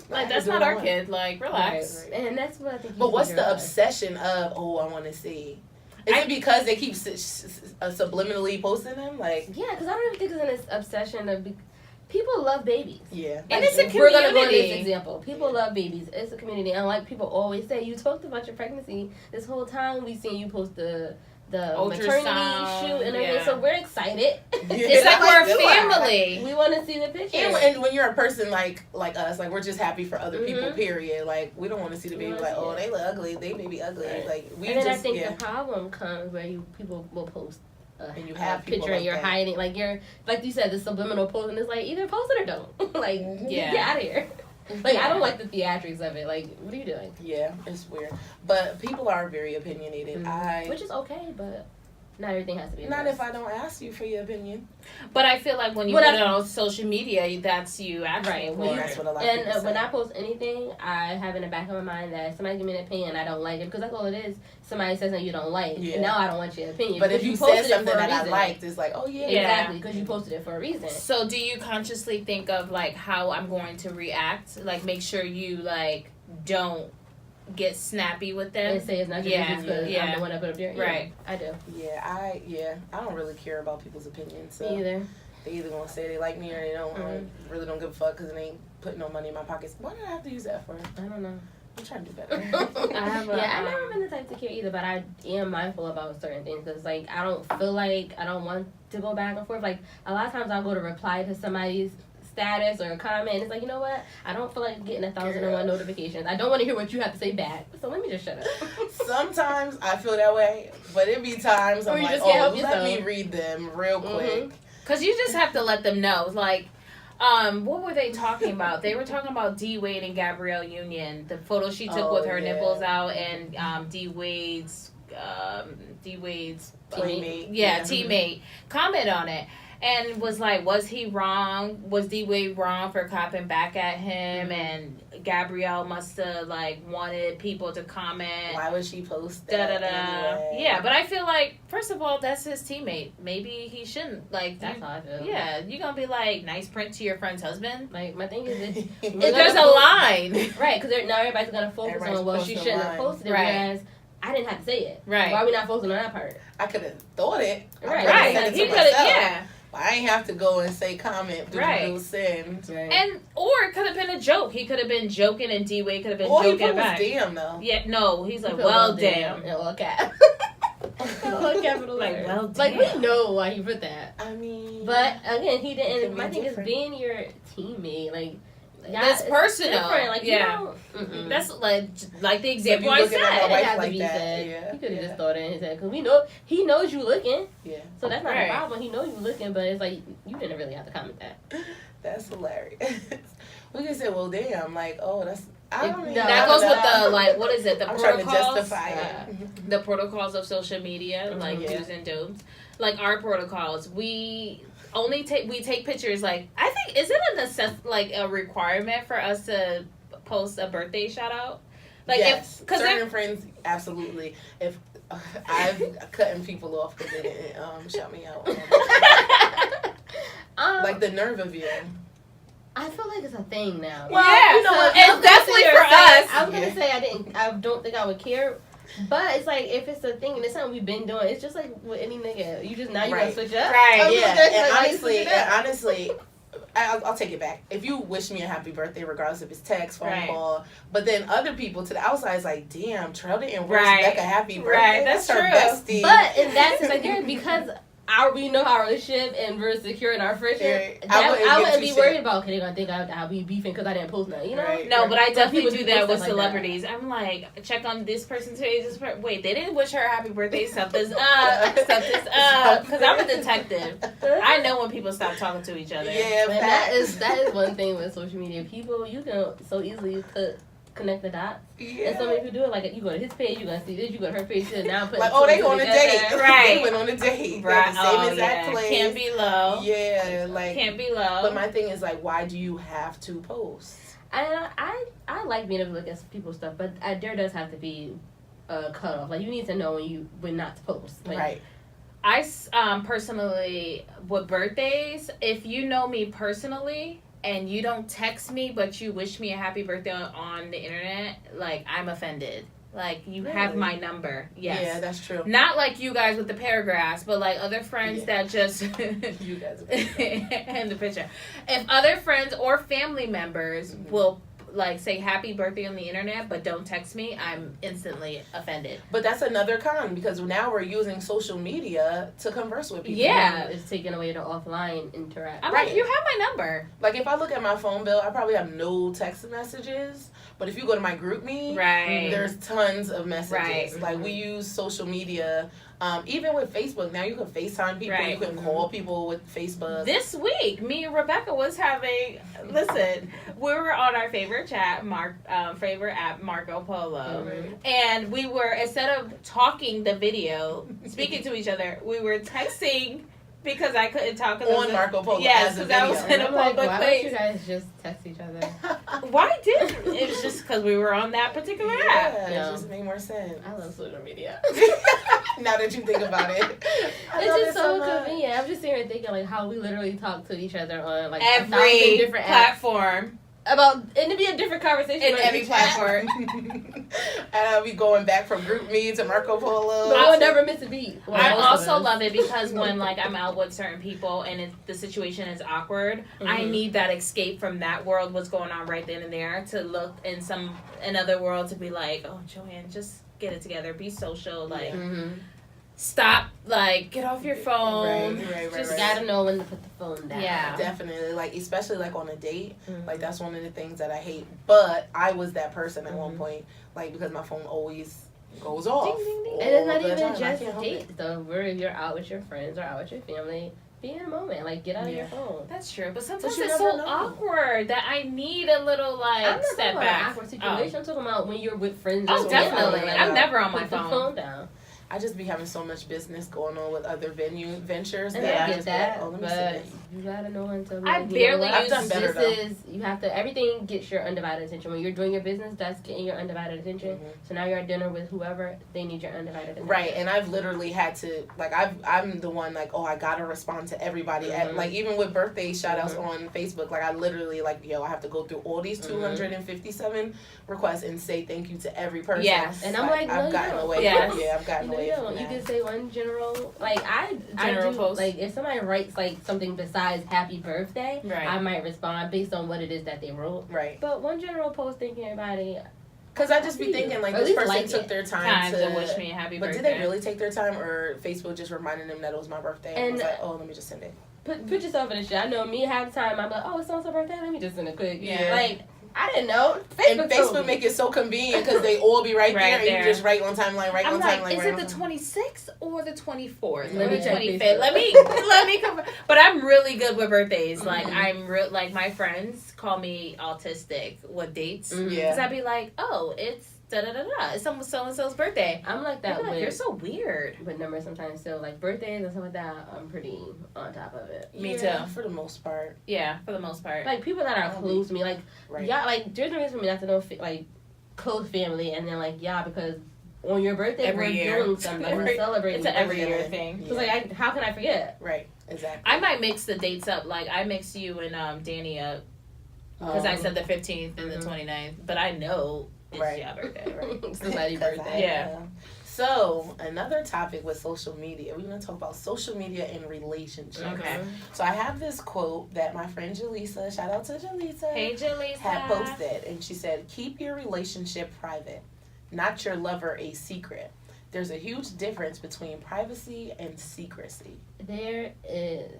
Like, that's not our kid. Like, relax. Right. And that's what I think. But what's the obsession of? Oh, I want to see. Is it because they keep subliminally posting them? Like, Yeah, because I don't even think it's an obsession of. People love babies. yeah, And it's a We're gonna go to community. this example. People love babies. It's a community, and like people always say, you talked about your pregnancy this whole time. We seen you post the maternity Ultrasound, shoot and everything. yeah. So we're excited. It's like we're a family. We want to see the picture. And when you're a person like us, like we're just happy for other people. Period. Like we don't want to see the baby like, oh, they look ugly. They may be ugly. Right. Like we and then just I think the problem comes where people will post and you a have people picture and like you're that. hiding, like you're like you said, the subliminal post, and it's like either post it or don't. Like Yeah. get out of here. Like I don't like the theatrics of it. Like what are you doing? Yeah, it's weird. But people are very opinionated. Which is okay, but not everything has to be. Not addressed. if I don't ask you for your opinion. But I feel like when you When put I- it on social media, that's you asking Right. for When you- it. That's what a lot of people And when say. I post anything, I have in the back of my mind that somebody give me an opinion, I don't like it because that's all it is. Somebody says something you don't like, Yeah. and now I don't want your opinion. But if because you posted said it something for a that I reason. liked, it's like, oh yeah, Yeah. Exactly, because you posted it for a reason. So do you consciously think of like how I'm going to react? Like make sure you like don't get snappy with them. And say it's not your Yeah, business because yeah. I'm the one that put up there. Yeah, Right. I do. I don't really care about people's opinions. So Me either. they either gonna say they like me or they don't. I really don't give a fuck because it ain't putting no money in my pockets. What do I have to use that for? I don't know. I'm trying to do better. have a, I've never been the type to care either, but I am mindful about certain things because, like, I don't feel like I don't want to go back and forth. Like, a lot of times I'll go to reply to somebody's status or a comment. It's like, you know what? I don't feel like getting 1,001 notifications. I don't want to hear what you have to say back. So let me just shut up. Sometimes I feel that way, but it be times Or I'm you like, just can't oh, help let me yourself. read them real quick. Cause you just have to let them know. Like, what were they talking about? They were talking about D Wade and Gabrielle Union, the photo she took with her nipples out, and D Wade's Teammate. teammate comment on it. And was like, was he wrong? Was D Wade wrong for copping back at him? And Gabrielle must have like wanted people to comment. Why would she post Da that? da da. Anyway? Yeah, but I feel like first of all, that's his teammate. Maybe he shouldn't like. That's how I feel. Yeah, you gonna be like nice print to your friend's husband. Like my thing is, If there's a line, right? Because now everybody's gonna focus Everybody's on she posting shouldn't a have line. posted it, Right. whereas I didn't have to say it. right? Why are we not focusing on that part? I could have thought it. I Right. could've Right, said like it he to could have, myself. yeah. I ain't have to go and say comment. Right. Send. Right. And or it could have been a joke. He could have been joking, and D-Wade could have been All he joking put was back. damn though. Yeah, no, he's like, You feel well, damn. In all cap. All capital Like, letters. well, Like damn. we know why he put that. I mean, But again, he It can didn't. be My thing is different. being your teammate. Like That's it's personal. different. Like Yeah. you don't. That's like the So example you I looking at said. my It wife had to like be that, said. yeah, He could have yeah. just thought it in his head because we know he knows you looking. yeah, So that's not Right. a problem. He knows you looking, but it's like you didn't really have to comment that. that's hilarious. We can say, well, damn, like, oh, that's. I don't No, even That know goes with that. the like, what is it? The I'm trying to protocols. justify it. The protocols of social media, like Yeah. do's and don'ts. Like our protocols, we only take pictures. Like I think is it like a requirement for us to post a birthday shout out? Like yes, because certain friends, absolutely. If I've cutting people off because they didn't shout me out, like the nerve of you. I feel like it's a thing now. Well, yeah, you know what? it's I was gonna definitely sit for here and say- us. I was gonna Yeah. say I don't think I would care. But it's like if it's a thing and it's something we've been doing, it's just like with any nigga. You just now you Right. gotta switch up. Right, I'm Yeah, just like, and I need to switch it up. honestly, I'll take it back. If you wish me a happy birthday, regardless if it's text, phone Right. call, but then other people to the outside is like, damn, Trell didn't wish Right. Becca happy birthday. Right, that's her true. bestie. But in that sense, like because we know our relationship and we're secure in our friendship, Yeah, I I wouldn't wouldn't be give worried two about okay they're gonna think I'll be beefing because I didn't post nothing, you know? Right. No, but I definitely people do do that with stuff like celebrities. I'm like, check on this person today. Wait, they didn't wish her a happy birthday. Something's up. Something's up. Because I'm a detective. I know when people stop talking to each other. Yeah, And facts. that is one thing with social media. People, you can so easily connect the dots. Yeah. And so many people do it. Like you go to his page, you gonna see this. You go to her page, and now I'm putting Like, oh, they go on a together. date. Right. They went on a date. Right. Right. The same Oh, exact yeah. place. Can't be low. Yeah, like. Can't be low. But my thing is like, why do you have to post? And I like being able to look at people's stuff, but there does have to be a cutoff. Like you need to know when not to post. Like, Right. I personally, with birthdays, if you know me personally and you don't text me but you wish me a happy birthday on the internet, like I'm offended. Like you have Really? my number. Yes. Yeah, that's true. Not like you guys with the paragraphs, but like other friends Yeah. that just You guys. and the picture. If other friends or family members Mhm. will like say happy birthday on the internet but don't text me, I'm instantly offended. But that's another con because now we're using social media to converse with people. Yeah. It's taking away the offline interaction. I'm Right. like, you have my number. Like if I look at my phone bill, I probably have no text messages. But if you go to my group me, Right. there's tons of messages. Right. Like we use social media. Even with Facebook, now you can FaceTime people. Right. You can call people with Facebook. This week, me and Rebecca was having. Listen, we were on our favorite chat, favorite app, Marco Polo, and we were instead of talking the video, speaking to each other, we were texting because I couldn't talk on Marco Polo Yes, as a because I was video. in a I'm like, public why don't place. you guys just text each other? Why didn't it was just because we were on that particular app. Yeah, Yeah. it just made more sense. I love social media. Now that you think about it, I love It's it just so much. convenient. I'm just sitting here thinking like how we literally talk to each other on like Every different apps platform about, and it'd be a different conversation in on every each app. And platform. I'll be going back from Group Me to Marco Polo. But we'll never miss a beat. Well, I most of also us. love it because when like I'm out with certain people and the situation is awkward, I Mhm. need that escape from that world, what's going on right then and there, to look in another world to be like, oh Joanne, just get it together, be social, like Mhm. stop, like get off your phone. Right, Just right. Gotta know when to put the phone down. Yeah. Definitely, like especially like on a date, Mhm. like that's one of the things that I hate. But I was that person at one Mhm. point, like because my phone always goes off. Ding, ding, ding. And it's all not the even time. I just can't help dates it. though. Where if you're out with your friends or out with your family, be in a moment. Like get out of your Yeah. phone. That's true, but sometimes you it's never so know. awkward that I need a little like I'm not talking step about back. an awkward situation. I'm talking about when you're with friends. or Oh, family. definitely. Like, I'm never on my put the phone. phone down. I just be having so much business going on with other ventures. And that I I get just be like, that, oh, let me but see this. you gotta know when to. I like, barely I've use done better. this This is you have to. Everything gets your undivided attention. When you're doing your business, that's getting your undivided attention. So now you're at dinner with whoever, they need your undivided attention. Right, and I've literally had to, like, I'm the one, like, I gotta respond to everybody. At, like, even with birthday shout-outs on Facebook, like, I literally, like, I have to go through all these 257 requests and say thank you to every person. Yes. And I'm like, no, I've gotten away Yes. from, I've gotten away from You that. can say one general, like, I General do, post. like, if somebody writes, like, something besides happy birthday, Right. I might respond based on what it is that they wrote. Right. But one general post thanking everybody, Because I just be thinking, like, Or at this least person like took it. their time to wish me a happy but birthday. did they really take their time, or Facebook just reminded them that it was my birthday? And And- was like, oh, let me just send it. put yourself in the shit. I know me half the time, I'm like, oh, it's so-and-so birthday, let me just send a quick. Yeah. Like, I didn't know. And told me. Facebook make it so convenient because they all be right, Right there, and there. you just write on timeline, right I'm on like, timeline, is right it on the timeline. 26th or the 24th Let or me the check 25th? Facebook. Let me come. But I'm really good with birthdays. Like I'm real. Like my friends call me autistic with dates. Mhm. Yeah. Because I'd be like, oh, it's da da da da. It's someone so and so's birthday. I'm like They'd that be like, with, you're so weird. with numbers sometimes. So, like, birthdays and stuff like that, I'm pretty on top of it. Me Yeah, too. for the most part. Yeah, for the most part. Like, people that are close to me, like, Right. yeah, like, there's no reason for me not to know, like, close family, and then, like, yeah, because on your birthday, Every we're year. doing something, we're Right. celebrating. It's an your every birthday. year thing. Yeah. So, like, how can I forget? Right. Exactly. I might mix the dates up. Like I mix you and Danny up because I said the 15th and the 29th, but I know it's Right. your birthday, right? Somebody's birthday. Yeah. So another topic with social media, we're gonna talk about social media and relationships. Okay. So I have this quote that my friend Jaleesa, shout out to Jaleesa, Hey, Jaleesa. had posted, and she said, "Keep your relationship private, not your lover a secret. There's a huge difference between privacy and secrecy." There is.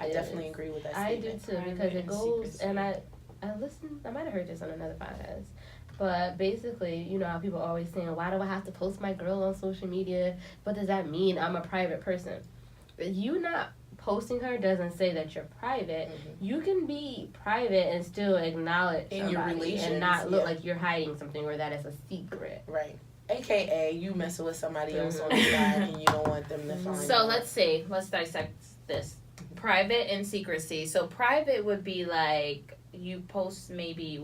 I definitely agree with that I do statement. too, Private because it and goes, secrecy. and I listened, I might have heard this on another podcast, but basically, you know how people always saying, why do I have to post my girl on social media? What does that mean? I'm a private person. You not posting her doesn't say that you're private. You can be private and still acknowledge In your somebody relations, and not look yeah. like you're hiding something or that it's a secret. Right. AKA, you messing with somebody else on the side and you don't want them to find So out. let's see. Let's dissect this. Private and secrecy. So private would be like you post maybe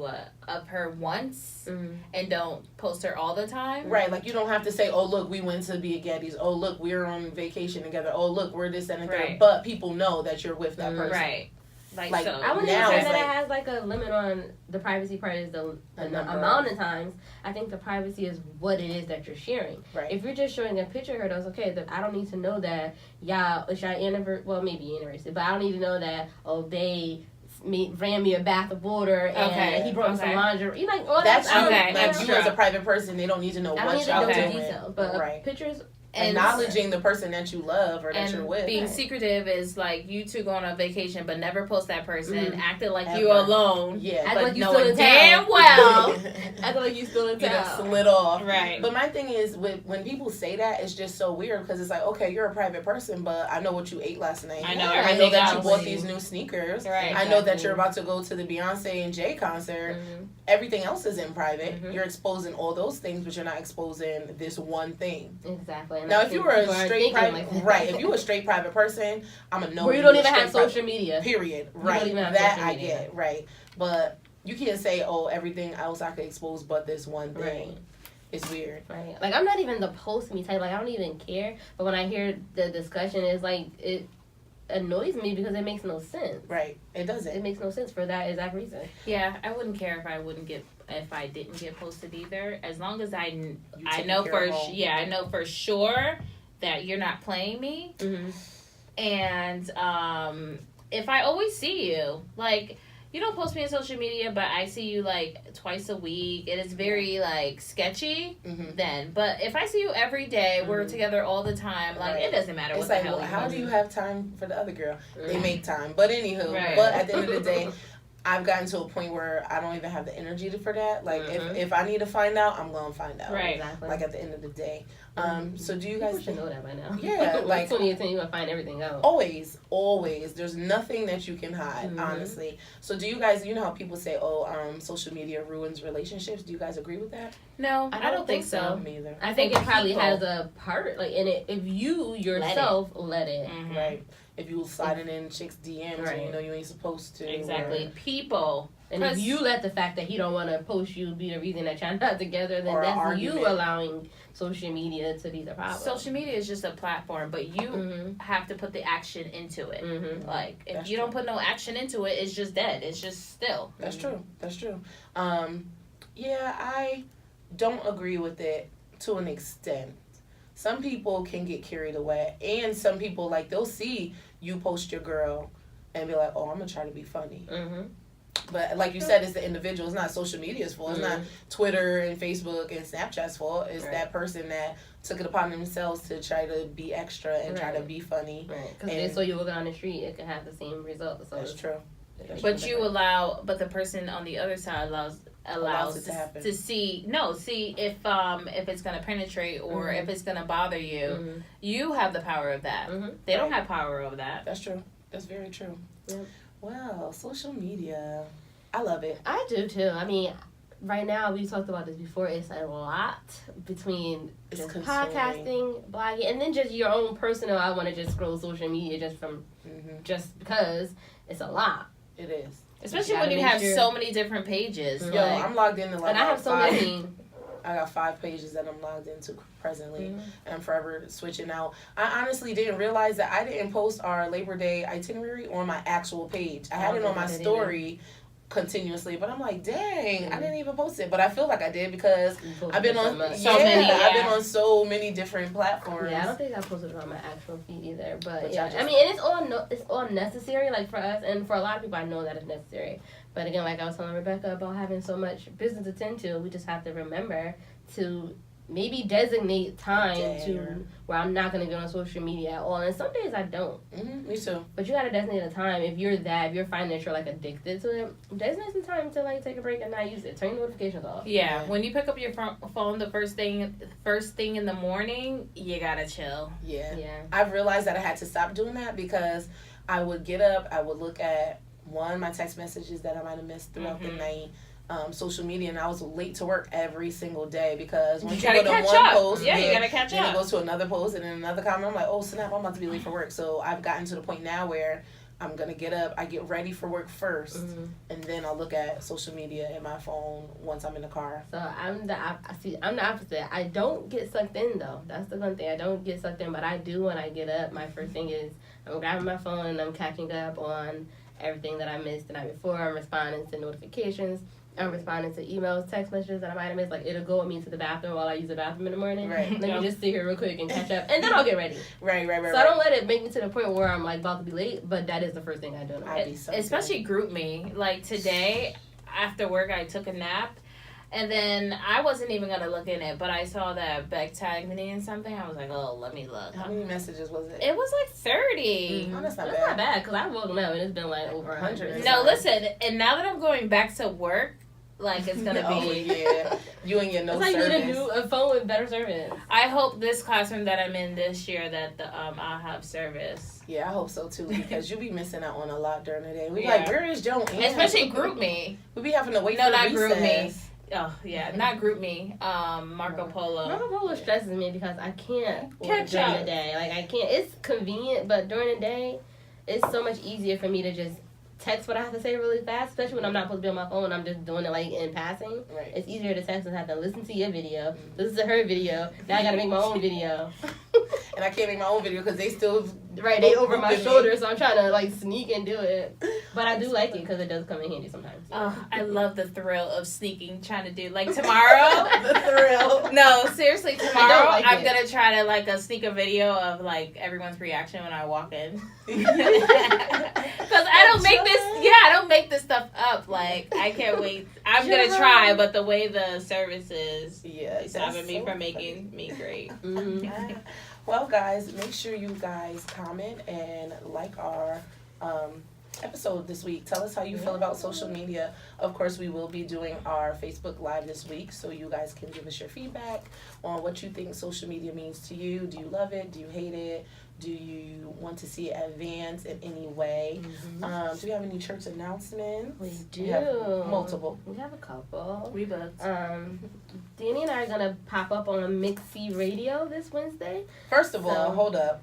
of her once and don't post her all the time. Right, like you don't have to say, oh, look, we went to be at Getty's. Oh, look, we're on vacation together. Oh, look, we're this, that, and third. Right. But people know that you're with that person. Right. Like, so. I wouldn't Now even it's say that like- it has like a limit on the privacy part is the number. amount of times. I think the privacy is what it is that you're sharing. Right. If you're just showing a picture of her, that's okay. I don't need to know that, it's your anniversary, well, maybe anniversary, but I don't need to know that, they ran me a bath of water and Okay. he brought me some Okay. lingerie. You like all That's that. true. Okay, Like, that's you true. as a private person, they don't need to know I don't what need to y'all know the Okay. doing. details, but Right. pictures. And Acknowledging the person that you love or that you're And with. being Right. secretive is like you two go on a vacation but never post that person, acting like Ever. you alone. Yeah. Act But like you still knowing in damn town. well. I feel like you still in You done town. slid off. Right. But my thing is, when people say that, it's just so weird because it's like, okay, you're a private person, but I know what you ate last night. I know I know everything that you else. bought these new sneakers. Right. I know that Exactly. you're about to go to the Beyonce and Jay concert. Mhm. Everything else is in private. Mhm. You're exposing all those things, but you're not exposing this one thing. Exactly. And Now, I if you think were a people are straight thinking private, like that. right? If you were a straight private person, I'm a no. Where you don't you're even a have straight social media. Period. don't Right. even have That social I media. get. Right. But you can't say, oh, everything else I could expose, but this one thing. Right. It's weird. Right. Like, I'm not even the post me type. Like, I don't even care. But when I hear the discussion, it's like, it annoys me because it makes no sense. Right. It doesn't. It makes no sense for that exact reason. Yeah, I wouldn't care if I didn't get posted either, as long as I taking know care of home. I know for sure that you're not playing me, Mm-hmm. and if I always see you, like you don't post me on social media, but I see you like twice a week, it is very like sketchy. Mhm. Then, but if I see you every day, we're Mhm. together all the time, like Right. it doesn't matter It's what like, the hell. well, you how post. do you have time for the other girl? They make time. But anywho, Right. but at the end of the day, I've gotten to a point where I don't even have the energy for that. Like, if I need to find out, I'm going to find out. Right. Exactly. Like, at the end of the day. So do you People guys should know that by now. Yeah, like 2018, you're gonna find everything out. always. There's nothing that you can hide, honestly. So do you guys, you know how people say, social media ruins relationships? Do you guys agree with that? No, I don't think so. Me either. I think it probably people- has a part like in it if you yourself let it. Mhm. Right. If you sliding in chicks' DMs and you Right. know you ain't supposed to. Exactly. People. And if you let the fact that he don't want to post you be the reason that y'all not together, then Or an that's argument. you allowing social media to be the problem. Social media is just a platform, but you have to put the action into it. Like, if That's you don't true. put no action into it, it's just dead. It's just still. That's true. That's true. Yeah, I don't agree with it to an extent. Some people can get carried away, and some people, like, they'll see you post your girl and be like, oh, I'm gonna try to be funny. But like you said, it's the individual. It's not social media's fault. It's not Twitter and Facebook and Snapchat's fault. It's that person that took it upon themselves to try to be extra and try to be funny. Right. Because they saw you walking on the street, it could have the same result. So That's true. But the person on the other side allows it to happen. to see if it's gonna penetrate or if it's gonna bother you. You have the power of that. They don't have power over that. That's true. That's very true. Yep. Wow, social media. I love it. I do too. I mean, right now we talked about this before. It's a lot between It's just consuming. podcasting, blogging, and then just your own personal. I want to just scroll social media just because it's a lot. It is. Especially You when gotta you make have sure. so many different pages. Yo, Like, I'm logged into like And I have so five. many. I got 5 pages that I'm logged into presently, Mm-hmm. and I'm forever switching out. I honestly didn't realize that I didn't post our Labor Day itinerary on my actual page. I had it on my story continuously, but I'm like, dang, I didn't even post it. But I feel like I did because I've been on I've been on so many different platforms. Yeah, I don't think I posted it on my actual feed either. But But yeah, y'all just- I mean, and it's all necessary. Like for us and for a lot of people, I know that it's necessary. But again, like I was telling Rebecca about having so much business to tend to, we just have to remember to maybe designate time to where I'm not going to get on social media at all. And some days I don't. Me too. But you got to designate a time. If you're finding that you're like addicted to it, designate some time to like take a break and not use it. Turn your notifications off. yeah, when you pick up your phone the first thing in the morning, you gotta chill. Yeah. Yeah. I've realized that I had to stop doing that because I would get up, I would look at my text messages that I might have missed throughout the night, social media, and I was late to work every single day because once you go to one post, you gotta catch then up. it goes to another post and then another comment. I'm like, oh snap, I'm about to be late for work. So I've gotten to the point now where I'm gonna get up, I get ready for work first, and then I'll look at social media in my phone once I'm in the car. So I'm the opposite. I don't get sucked in though. That's the one thing. I don't get sucked in, but I do when I get up. My first thing is I'm grabbing my phone and I'm catching up on everything that I missed the night before. I'm responding to notifications. I'm responding to emails, text messages that I might have missed. Like, it'll go with me to the bathroom while I use the bathroom in the morning. Right. Let me just sit here real quick and catch up. And then I'll get ready. Right. So I don't let it make me to the point where I'm, like, about to be late. But that is the first thing I do in the I'd morning. be so Especially group me. Like today, after work, I took a nap. And then I wasn't even going to look in it. But I saw that Beck tagged me in something. I was like, oh, let me look. How many messages was it? It was like 30. Oh, that's not That's bad. not bad, because I woke up and it's been, like, over 100. No, listen. And now that I'm going back to work, like it's going to Oh, be... yeah. You and your no It's like service. you need a phone with better service. I hope this classroom that I'm in this year that I'll have service. Yeah, I hope so too, because you be missing out on a lot during the day. We Yeah. like, where is Joanne? Especially group me. We be having to wait No, for not recess. group me. Oh, yeah, not group me. Marco Polo. Marco Polo stresses me because I can't order Catch during up. the day. Like, I can't. It's convenient, but during the day, it's so much easier for me to just text what I have to say really fast, especially when I'm not supposed to be on my phone. I'm just doing it, like, in passing. Right. It's easier to text and have to listen to your video, listen to her video. Now I got to make my own video. And I can't make my own video because they still Right, they over my Look at me. shoulder, so I'm trying to, like, sneak and do it. But I do like it because it does come in handy sometimes. Oh, I love the thrill of sneaking, trying to do like tomorrow. the thrill. No, seriously, tomorrow like I'm it. gonna try to like sneak a video of like everyone's reaction when I walk in. Because I don't make this. Yeah, I don't make this stuff up. Like I can't wait. I'm gonna try, but the way the service is Yeah, stopping me so from funny. making me great. Well, guys, make sure you guys comment and like our episode this week. Tell us how you feel about social media. Of course, we will be doing our Facebook Live this week, so you guys can give us your feedback on what you think social media means to you. Do you love it? Do you hate it? Do you want to see it advance in any way? Do we have any church announcements? We do. We have multiple. We have a couple. We booked. Danny and I are gonna pop up on Mixie Radio this Wednesday. First of all, So- hold up.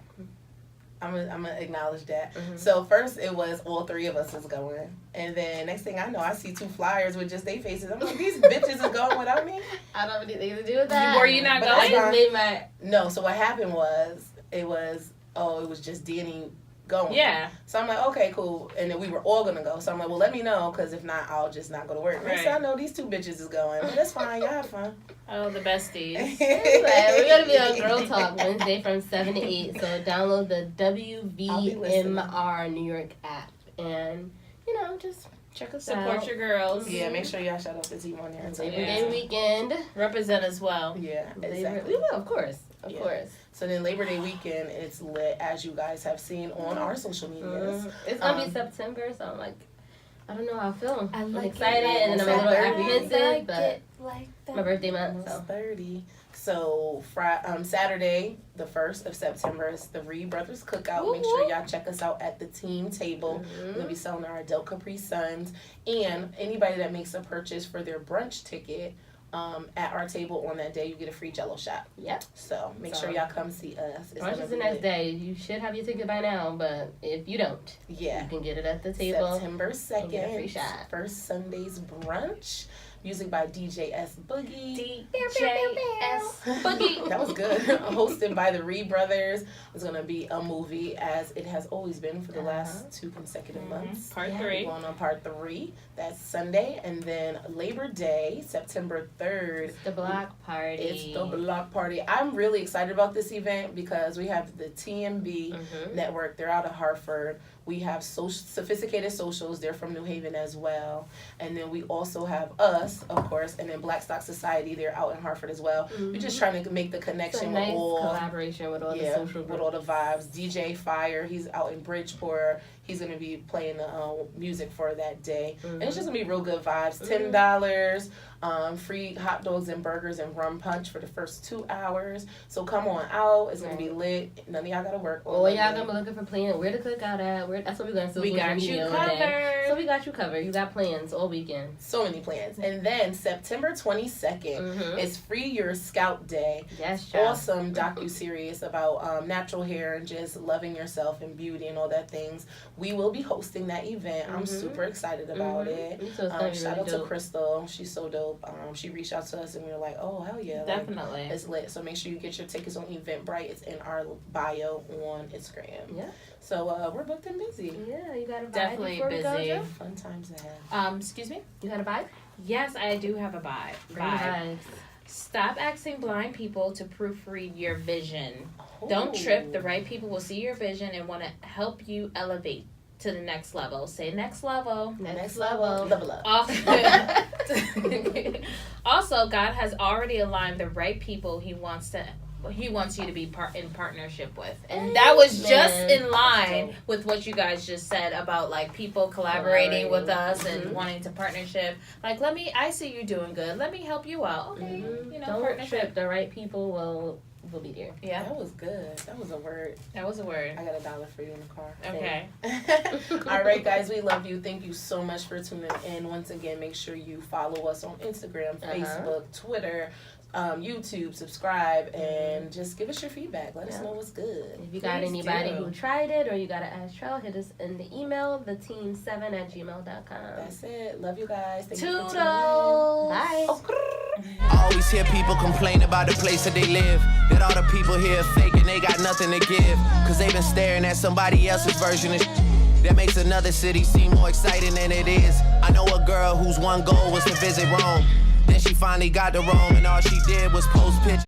I'm gonna acknowledge that. So first it was all three of us is going, and then next thing I know, I see two flyers with just their faces. I'm like, these bitches are going without me. I don't have anything to do with that. Were you not But I going? just made my. No. So what happened was it was just Danny going. Yeah. So I'm like, okay, cool. And then we were all gonna go. So I'm like, well, let me know, because if not, I'll just not go to work. Next thing I know, these two bitches is going. But that's fine. Y'all have fun. Oh, the besties. Anyway, we're gonna be on Girl Talk Wednesday from 7 to 8. So download the WVMR New York app and just check us out. Support your girls. Yeah, make sure y'all shout out the team on there. And Labor say Day weekend. Represent as well. yeah, We exactly. will, of course. Of Yeah. course. So then Labor Day weekend, it's lit, as you guys have seen on our social medias. It's gonna be September, so I'm like, I don't know how I feel. I'm like excited it. and then I'm a little Like apprehensive, but my birthday month, Almost so 30. So Saturday, the 1st of September, is the Reed Brothers Cookout. Make sure y'all check us out at the team table. We're going to be selling our adult Capri Suns. And anybody that makes a purchase for their brunch ticket at our table on that day, you get a free Jello shot. Yep. So make sure y'all come see us. It's brunch gonna is the be next lit. day. You should have your ticket by now, but if you don't, Yeah. you can get it at the table. September and get a free 2nd, shot. First Sunday's Brunch. Music by DJ S Boogie. DJS. Boogie. That was good. Hosted by the Reed Brothers. It's going to be a movie, as it has always been for the last 2 consecutive months. Part Yeah. 3. We're going on part 3. That's Sunday. And then Labor Day, September 3rd. The block party. It's the block party. I'm really excited about this event because we have the TMB network. They're out of Hartford. We have Sophisticated Socials. They're from New Haven as well. And then we also have us, of course, and then Black Stock Society. They're out in Hartford as well. We're just trying to make the It's a connection nice with all. collaboration with all the social With groups. all the vibes. DJ Fire, he's out in Bridgeport. He's going to be playing the music for that day. And it's just going to be real good vibes. $10, free hot dogs and burgers and rum punch for the first 2 hours. So come on out. It's going to be lit. None of y'all got to work. Or y'all gonna be looking for plans. Where to cook out at? That's what we're gonna do. We got you covered. So we got you covered. You got plans all weekend. So many plans. And then September 22nd is Free Your Scalp Day. Yes, child. Awesome docu-series about natural hair and just loving yourself and beauty and all that things. We will be hosting that event. I'm super excited about it. So it's gonna be Shout really out to dope. Crystal. She's so dope. She reached out to us and we were like, oh, hell yeah. Definitely. It's lit. So make sure you get your tickets on Eventbrite. It's in our bio on Instagram. Yeah. So we're booked and busy. Yeah, you got a vibe Definitely before we go, busy. Joe? Fun times ahead. Excuse me? You got a vibe? Yes, I do have a vibe. Bring the vibes. Stop asking blind people to proofread your vision. Don't trip. The right people will see your vision and want to help you elevate to the next level. Say next level. Next level. Level up. Also, God has already aligned the right people He wants you to be in partnership with, and that was just in line with what you guys just said about like people collaborating with us and wanting to partnership. Like, I see you doing good. Let me help you out. Okay, Don't partnership. trip. The right people will be there. Yeah, That was good. That was a word. that was a word. I got $1 for you in the car. Okay. All right, guys, we love you. Thank you so much for tuning in. Once again, make sure you follow us on Instagram, Facebook, Twitter, YouTube, subscribe, and just give us your feedback. Let us know what's good. If you got Please anybody do. who tried it or you got to ask Trell, hit us in the email, theteam7@gmail.com. That's it. Love you guys. Thank you for Toodles. Bye. I always hear people complain about the place that they live. That all the people here fake and they got nothing to give. Cause they've been staring at somebody else's version of that makes another city seem more exciting than it is. I know a girl whose one goal was to visit Rome. Then she finally got to Rome and all she did was post pictures.